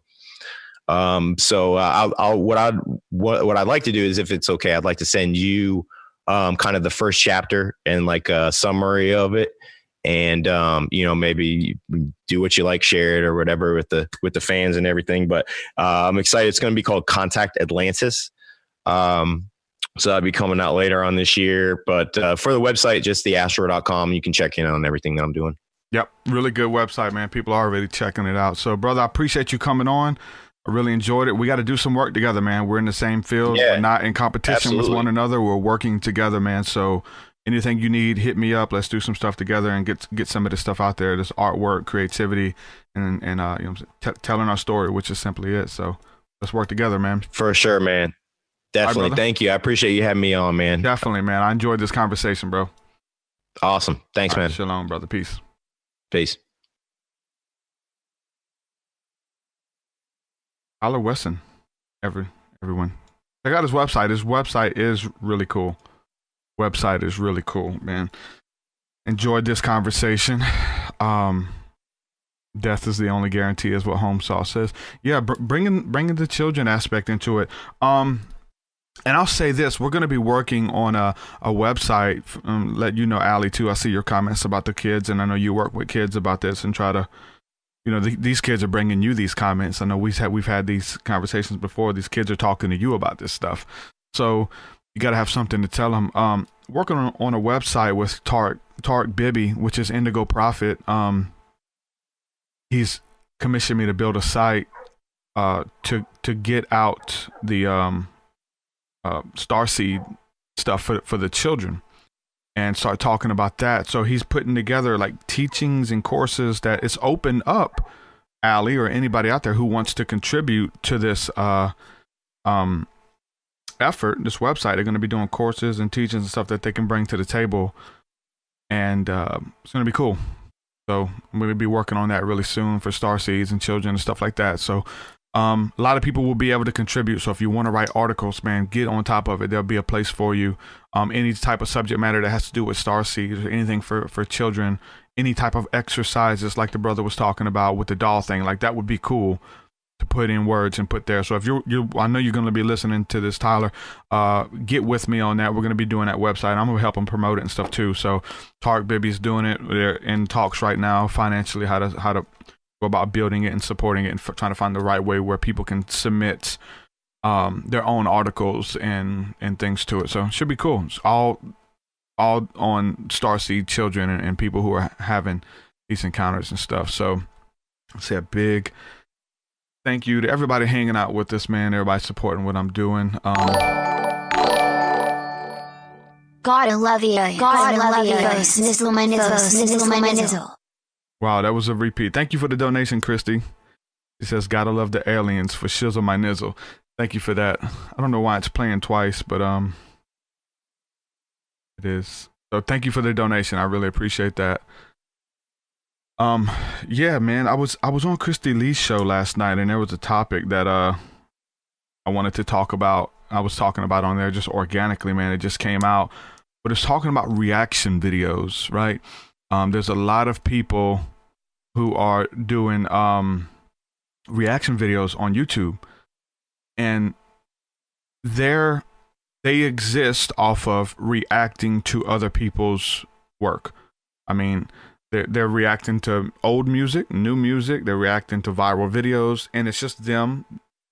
So what I'd like to do is, if it's okay, I'd like to send you kind of the first chapter and like a summary of it. And, maybe do what you like, share it or whatever with the fans and everything. But I'm excited. It's going to be called Contact Atlantis. So that'll be coming out later on this year. But for the website, just theastral.com, you can check in on everything that I'm doing. Yep. Really good website, man. People are already checking it out. So, brother, I appreciate you coming on. I really enjoyed it. We got to do some work together, man. We're in the same field. Yeah, we're not in competition absolutely. with one another. We're working together, man. So anything you need, hit me up. Let's do some stuff together and get some of this stuff out there. This artwork, creativity, and telling our story, which is simply it. So let's work together, man. For sure, man. Definitely. Right, thank you. I appreciate you having me on, man. Definitely, man. I enjoyed this conversation, bro. Awesome. Thanks, man. Shalom, brother. Peace. Peace. Tyler Westan, everyone. Check out his website. His website is really cool. Website is really cool, man. Enjoyed this conversation. Death is the only guarantee, is what Home Sauce says. Yeah, bringing the children aspect into it. And I'll say this: we're going to be working on a website. Let you know, Allie, too. I see your comments about the kids, and I know you work with kids about this and try to. These kids are bringing you these comments. I know we've had these conversations before. These kids are talking to you about this stuff. So you got to have something to tell them. Working on a website with Tarek Bibi, which is Indigo Prophet. He's commissioned me to build a site to get out the Starseed stuff for the children and start talking about that. So he's putting together like teachings and courses that it's open up, Allie, or anybody out there who wants to contribute to this effort, this website. They're going to be doing courses and teachings and stuff that they can bring to the table, and it's going to be cool. So I'm going to be working on that really soon for Starseeds and children and stuff like that. So a lot of people will be able to contribute. So if you want to write articles, man, get on top of it. There'll be a place for you. Any type of subject matter that has to do with starseeds or anything for children, any type of exercises like the brother was talking about with the doll thing, like that would be cool to put in words and put there. So if I know you're going to be listening to this, Tyler, get with me on that. We're going to be doing that website. I'm going to help them promote it and stuff too. So Tarek Bibi's doing it. They're in talks right now financially, how to go about building it and supporting it and trying to find the right way where people can submit their own articles and things to it. So it should be cool. It's all on Starseed children and people who are having these encounters and stuff. So I'll say a big thank you to everybody hanging out with us, man. Everybody supporting what I'm doing. Gotta love you. Gotta love you. Wow, that was a repeat. Thank you for the donation, Christy. She says, gotta love the aliens for shizzle my nizzle. Thank you for that. I don't know why it's playing twice, but it is. So thank you for the donation. I really appreciate that. Yeah, man, I was on Christy Lee's show last night, and there was a topic that I wanted to talk about. I was talking about on there just organically, man. It just came out, but it's talking about reaction videos, right? There's a lot of people who are doing reaction videos on YouTube, and they exist off of reacting to other people's work. I mean, they're reacting to old music, new music. They're reacting to viral videos, and it's just them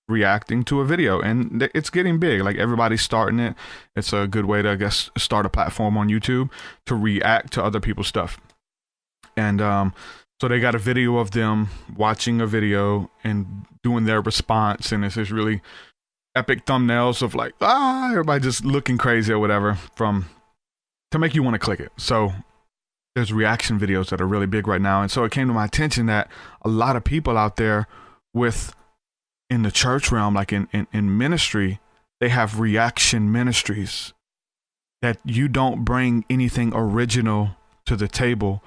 reacting to a video, and it's getting big. Like, everybody's starting it. It's a good way to, I guess, start a platform on YouTube to react to other people's stuff. And so they got a video of them watching a video and doing their response, and it's this really epic thumbnails of like, everybody just looking crazy or whatever, to make you want to click it. So there's reaction videos that are really big right now. And so it came to my attention that a lot of people out there in the church realm, like in ministry, they have reaction ministries, that you don't bring anything original to the table.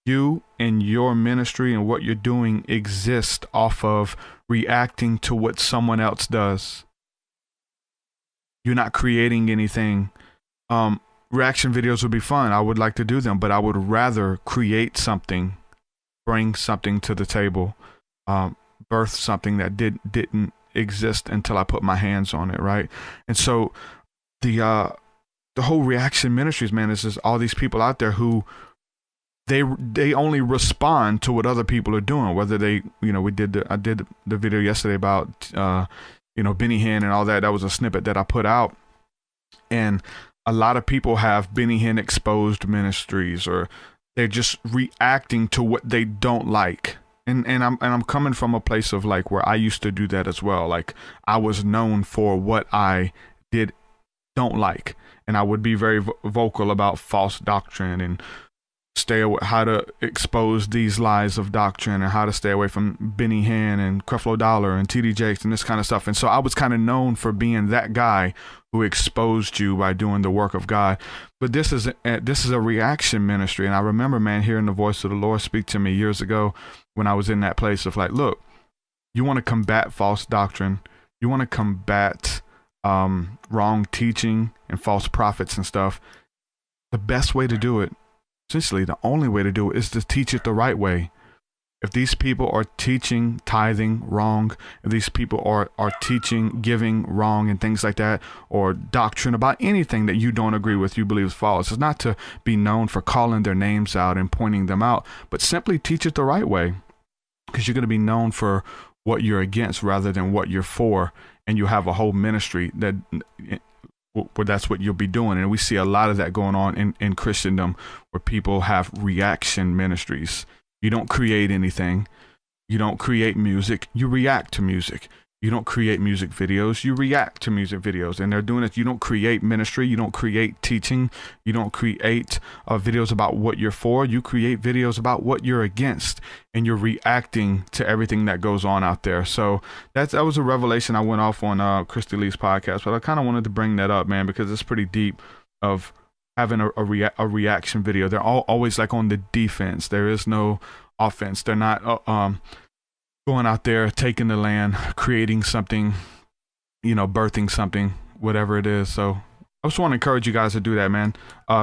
You and your ministry and what you're doing exist off of reacting to what someone else does. You're not creating anything. Reaction videos would be fun. I would like to do them, but I would rather create something, bring something to the table, birth something that didn't exist until I put my hands on it, right? And so the whole reaction ministries, man, is just all these people out there who they only respond to what other people are doing. Whether they, I did the video yesterday about Benny Hinn and all that. That was a snippet that I put out, and a lot of people have Benny Hinn exposed ministries, or they're just reacting to what they don't like. And I'm coming from a place of like where I used to do that as well. Like, I was known for what I don't like, and I would be very vocal about false doctrine and how to expose these lies of doctrine, and how to stay away from Benny Hinn and Creflo Dollar and TD Jakes and this kind of stuff. And so I was kind of known for being that guy who exposed you by doing the work of God. But this is a reaction ministry. And I remember, man, hearing the voice of the Lord speak to me years ago when I was in that place of like, look, you want to combat false doctrine, you want to combat wrong teaching and false prophets and stuff. The best way to do it, essentially the only way to do it, is to teach it the right way. If these people are teaching tithing wrong, if these people are teaching giving wrong and things like that, or doctrine about anything that you don't agree with, you believe is false, it's not to be known for calling their names out and pointing them out, but simply teach it the right way, because you're going to be known for what you're against rather than what you're for. And you have a whole ministry where that's what you'll be doing. And we see a lot of that going on in Christendom, where people have reaction ministries. You don't create anything. You don't create music. You react to music. You don't create music videos. You react to music videos. And they're doing it. You don't create ministry. You don't create teaching. You don't create videos about what you're for. You create videos about what you're against. And you're reacting to everything that goes on out there. So that was a revelation I went off on Christy Lee's podcast. But I kind of wanted to bring that up, man, because it's pretty deep, of having a reaction video. They're always like on the defense. There is no offense. They're not going out there, taking the land, creating something, birthing something, whatever it is. So I just want to encourage you guys to do that, man.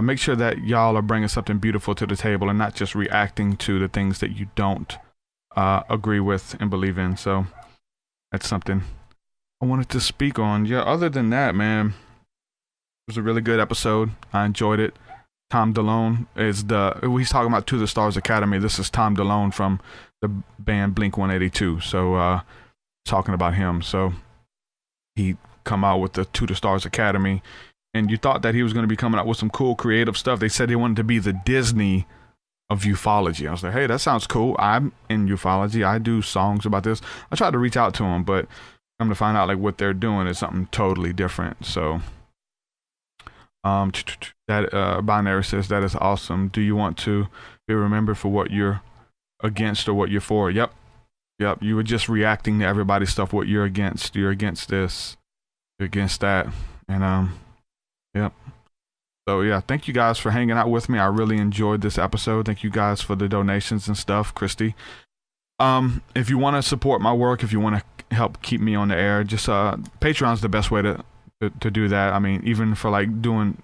Make sure that y'all are bringing something beautiful to the table and not just reacting to the things that you don't agree with and believe in. So that's something I wanted to speak on. Yeah, other than that, man, it was a really good episode. I enjoyed it. Tom DeLonge he's talking about To the Stars Academy. This is Tom DeLonge from the band Blink-182. So talking about him. So he come out with the To the Stars Academy, and you thought that he was going to be coming out with some cool creative stuff. They said they wanted to be the Disney of ufology. I was like, hey, that sounds cool. I'm in ufology. I do songs about this. I tried to reach out to him, but I'm to find out like what they're doing is something totally different. So that Binary says that is awesome. Do you want to be remembered for what you're against or what you're for? Yep. You were just reacting to everybody's stuff. What you're against. You're against this. against that. And yep. So yeah, thank you guys for hanging out with me. I really enjoyed this episode. Thank you guys for the donations and stuff, Christy. If you want to support my work, if you want to help keep me on the air, just Patreon's the best way to do that. I mean, even for like doing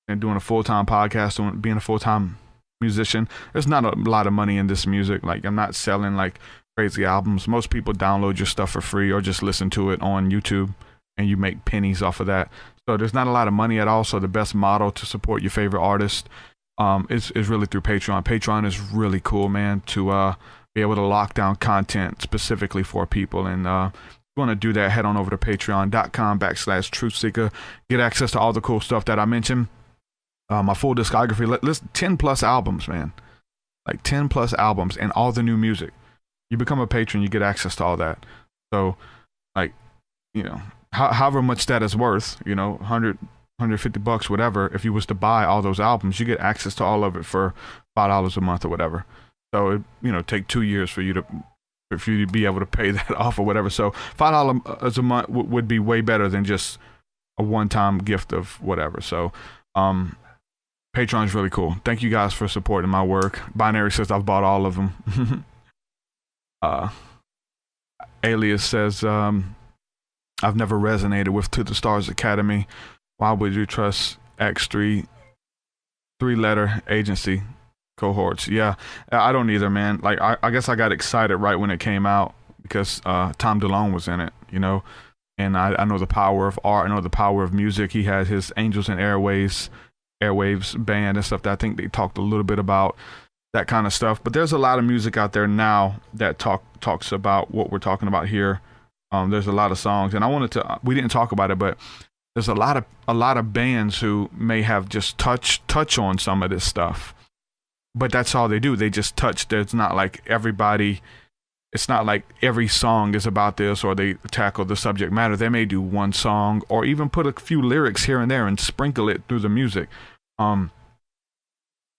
a full-time podcast, being a full-time musician, there's not a lot of money in this music. Like, I'm not selling like crazy albums. Most people download your stuff for free or just listen to it on YouTube, and you make pennies off of that. So there's not a lot of money at all. So the best model to support your favorite artist is really through Patreon. Patreon is really cool, man, to be able to lock down content specifically for people. And if you want to do that, head on over to patreon.com/truthseeker. Get access to all the cool stuff that I mentioned. My full discography, 10 plus albums, man. Like 10 plus albums and all the new music. You become a patron, you get access to all that. So, like, you know, however much that is worth, you know, $150, whatever. If you was to buy all those albums, you get access to all of it for $5 a month or whatever. So it, you know, take 2 years for you to be able to pay that off or whatever. So $5 a month would be way better than just a one-time gift of whatever. So Patreon is really cool. Thank you guys for supporting my work. Binary says I've bought all of them. Alias says I've never resonated with To the Stars Academy. Why would you trust X3 three-letter agency cohorts? Yeah, I don't either, man. Like, I guess I got excited right when it came out because Tom DeLonge was in it, you know, and I know the power of art. I know the power of music. He had his Angels and Airwaves band and stuff that I think they talked a little bit about, that kind of stuff. But there's a lot of music out there now that talks about what we're talking about here. There's a lot of songs, and we didn't talk about it, but there's a lot of bands who may have just touch on some of this stuff. But that's all they do. They just touch. There's not like everybody. It's not like every song is about this or they tackle the subject matter. They may do one song or even put a few lyrics here and there and sprinkle it through the music. I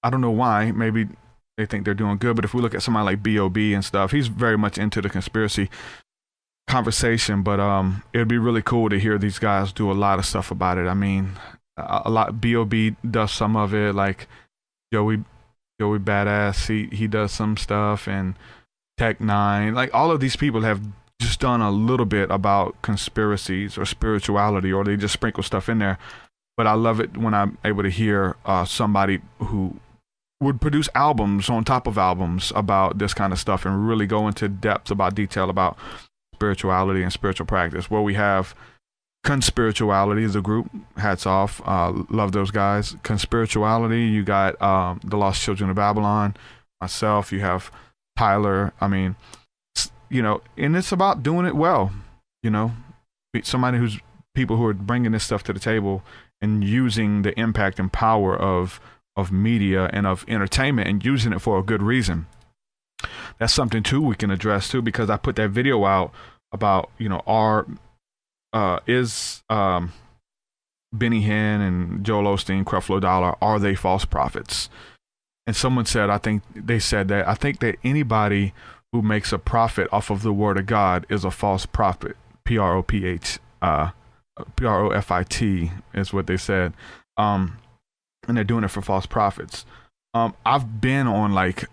don't know why. Maybe they think they're doing good. But if we look at somebody like B.O.B. and stuff, he's very much into the conspiracy conversation. But it'd be really cool to hear these guys do a lot of stuff about it. I mean, a lot. B.O.B. does some of it, like Joey Badass, he does some stuff, and Tech Nine, like all of these people have just done a little bit about conspiracies or spirituality, or they just sprinkle stuff in there. But I love it when I'm able to hear somebody who would produce albums on top of albums about this kind of stuff and really go into depth about detail about spirituality and spiritual practice. Where we have Conspirituality, the group, hats off, love those guys. Conspirituality, you got the Lost Children of Babylon, myself, you have Tyler. I mean, you know, and it's about doing it well, you know, people who are bringing this stuff to the table and using the impact and power of media and of entertainment and using it for a good reason. That's something too we can address too, because I put that video out about, you know, is Benny Hinn and Joel Osteen, Creflo Dollar, are they false prophets? And someone said, I think that anybody who makes a profit off of the word of God is a false prophet. Profit is what they said. And they're doing it for false prophets. I've been on like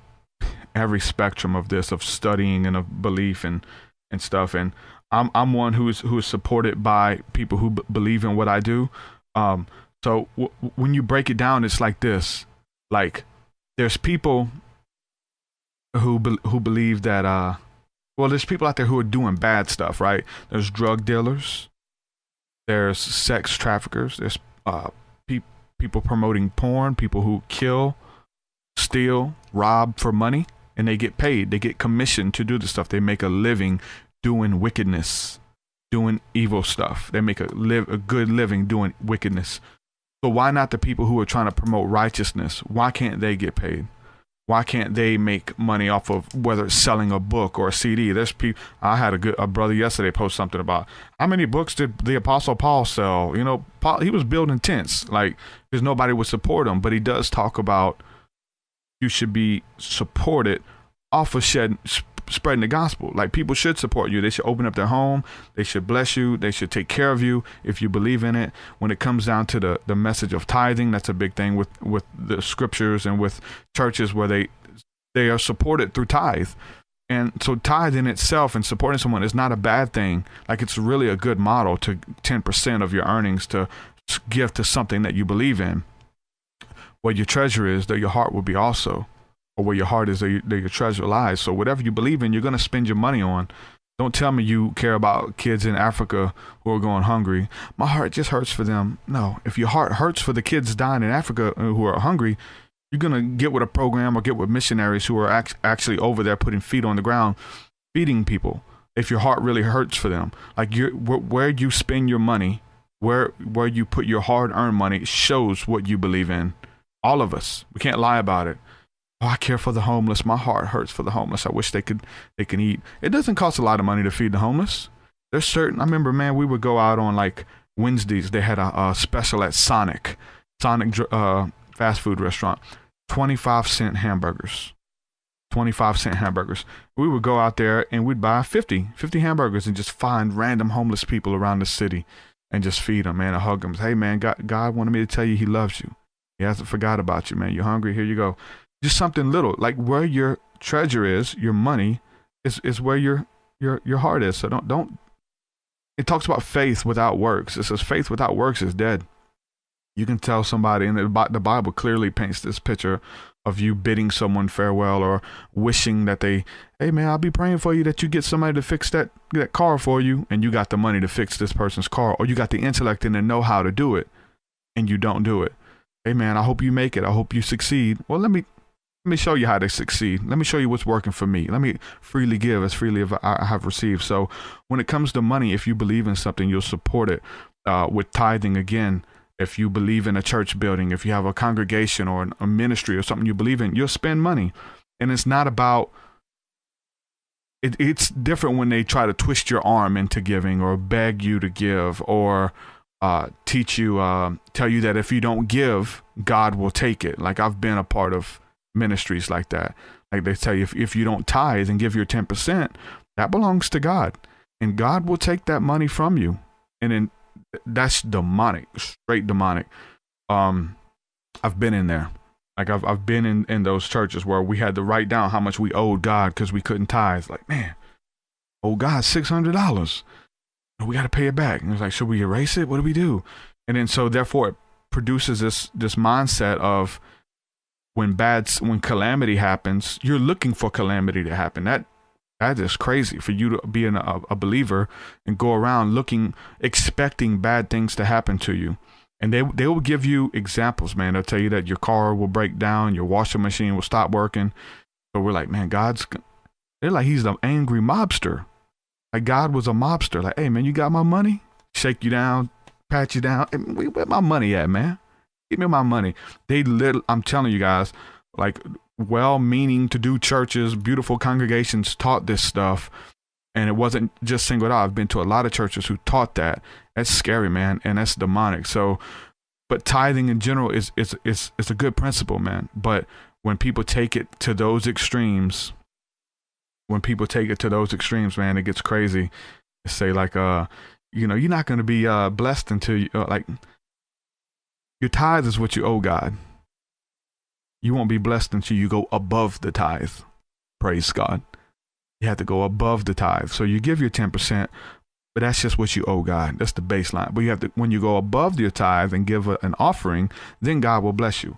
every spectrum of this, of studying and of belief and stuff, and I'm one who is supported by people who believe in what I do. So when you break it down, it's like this: like there's people who believe that there's people out there who are doing bad stuff, right? There's drug dealers, there's sex traffickers, there's people promoting porn, people who kill, steal, rob for money, and they get paid. They get commissioned to do this stuff. They make a living doing wickedness, doing evil stuff. They make a good living doing wickedness. So why not the people who are trying to promote righteousness? Why can't they get paid? Why can't they make money off of whether it's selling a book or a CD? There's people. I had a brother yesterday post something about how many books did the Apostle Paul sell? You know, Paul, he was building tents, like, because nobody would support him. But he does talk about you should be supported off of spreading the gospel. Like, people should support you. They should open up their home. They should bless you. They should take care of you if you believe in it. When it comes down to the message of tithing, that's a big thing with the scriptures and with churches where they are supported through tithe. And so tithe in itself and supporting someone is not a bad thing. Like, it's really a good model to 10% of your earnings to give to something that you believe in. Where your treasure is, there your heart will be also. Or where your heart is, there your treasure lies. So whatever you believe in, you're going to spend your money on. Don't tell me you care about kids in Africa who are going hungry. My heart just hurts for them. No, if your heart hurts for the kids dying in Africa who are hungry, you're going to get with a program or get with missionaries who are actually over there putting feet on the ground, feeding people. If your heart really hurts for them, like where you spend your money, where you put your hard-earned money shows what you believe in. All of us, we can't lie about it. Oh, I care for the homeless. My heart hurts for the homeless. I wish they can eat. It doesn't cost a lot of money to feed the homeless. There's certain. I remember, man, we would go out on like Wednesdays. They had a special at Sonic fast food restaurant. 25-cent hamburgers. 25-cent hamburgers. We would go out there and we'd buy 50 hamburgers and just find random homeless people around the city and just feed them, man, and hug them. Hey, man, God wanted me to tell you He loves you. He hasn't forgot about you, man. You're hungry. Here you go. Just something little, like where your treasure is, your money is where your heart is. So don't. It talks about faith without works. It says faith without works is dead. You can tell somebody, and the Bible clearly paints this picture of you bidding someone farewell or wishing that hey man, I'll be praying for you that you get somebody to fix that car for you, and you got the money to fix this person's car, or you got the intellect and the know-how to do it, and you don't do it. Hey man, I hope you make it. I hope you succeed. Well, let me show you how to succeed. Let me show you what's working for me. Let me freely give as freely as I have received. So when it comes to money, if you believe in something, you'll support it with tithing again. If you believe in a church building, if you have a congregation or a ministry or something you believe in, you'll spend money. And it's not about, it's different when they try to twist your arm into giving or beg you to give or teach you, tell you that if you don't give, God will take it. Like, I've been a part of ministries like that. Like, they tell you if you don't tithe and give your 10%, that belongs to God, and God will take that money from you. And then that's demonic, straight demonic. I've been in there. Like, I've been in those churches where we had to write down how much we owed God because we couldn't tithe. Like, man, owe God $600. We got to pay it back. And it's like, should we erase it? What do we do? And then so therefore it produces this mindset of when calamity happens, you're looking for calamity to happen. That is crazy for you to be a believer and go around expecting bad things to happen to you. And they will give you examples, man. They'll tell you that your car will break down, your washing machine will stop working. So we're like, man, they're like, he's an angry mobster. Like, God was a mobster. Like, hey, man, you got my money? Shake you down, pat you down. Hey, where my money at, man? Give me my money. I'm telling you guys, like, well-meaning to do churches, beautiful congregations taught this stuff. And it wasn't just singled out. I've been to a lot of churches who taught that. That's scary, man. And that's demonic. So, but tithing in general is a good principle, man. But when people take it to those extremes, man, it gets crazy. Say like, you're not going to be blessed until you, like, your tithe is what you owe God. You won't be blessed until you go above the tithe. Praise God. You have to go above the tithe. So you give your 10%, but that's just what you owe God. That's the baseline. But you have to, when you go above your tithe and give an offering, then God will bless you.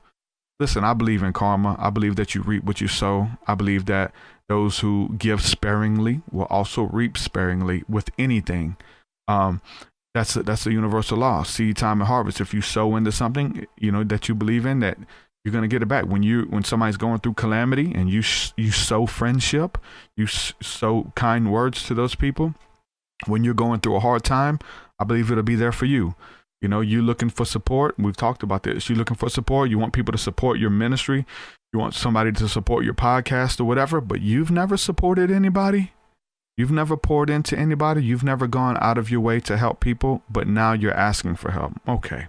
Listen, I believe in karma. I believe that you reap what you sow. I believe that those who give sparingly will also reap sparingly with anything. That's a universal law. Seed time and harvest. If you sow into something, that you believe in, that you're going to get it back. When somebody's going through calamity and you sow friendship, you sow kind words to those people. When you're going through a hard time, I believe it'll be there for you. You're looking for support. We've talked about this. You're looking for support. You want people to support your ministry. You want somebody to support your podcast or whatever, but you've never supported anybody. You've never poured into anybody. You've never gone out of your way to help people, but now you're asking for help. Okay.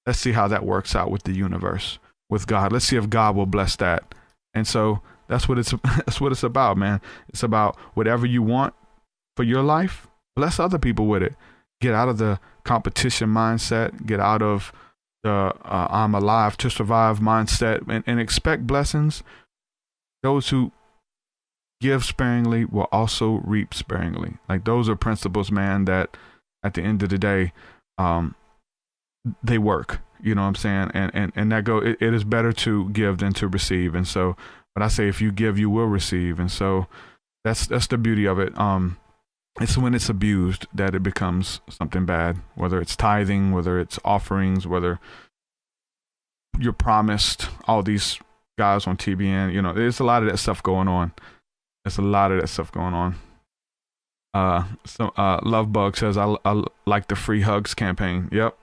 Let's see how that works out with the universe, with God. Let's see if God will bless that. And so That's what it's about, man. It's about whatever you want for your life. Bless other people with it. Get out of the competition mindset. Get out of the I'm alive to survive mindset, and expect blessings. Those who give sparingly will also reap sparingly. Like, those are principles, man, that at the end of the day, they work. You know what I'm saying? And that it is better to give than to receive. And so, but I say, if you give, you will receive. And so that's the beauty of it. It's when it's abused that it becomes something bad, whether it's tithing, whether it's offerings, whether you're promised all these guys on TBN. You know, there's a lot of that stuff going on. Love Bug says, I like the free hugs campaign. Yep.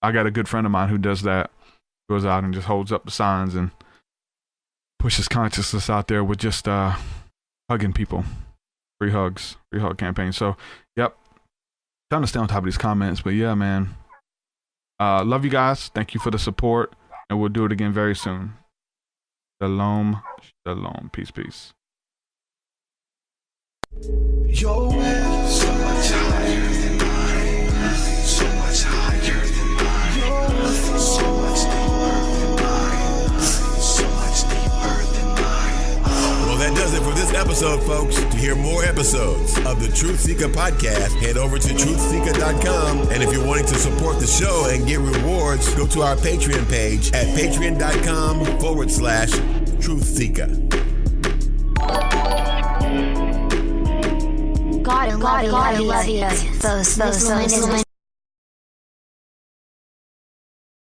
I got a good friend of mine who does that. Goes out and just holds up the signs and pushes consciousness out there with just hugging people. Free hug campaign. So, yep. Trying to stay on top of these comments, but yeah, man. Love you guys. Thank you for the support, and we'll do it again very soon. Shalom. Peace. Your way is so much higher than mine. So much higher than mine. So much deeper than mine. So much deeper than mine. Well, that does it for this episode, folks. To hear more episodes of the Truth Seeker podcast, head over to truthseeker.com. And if you're wanting to support the show and get rewards, go to our Patreon page at patreon.com/truthseeker. God love you. Those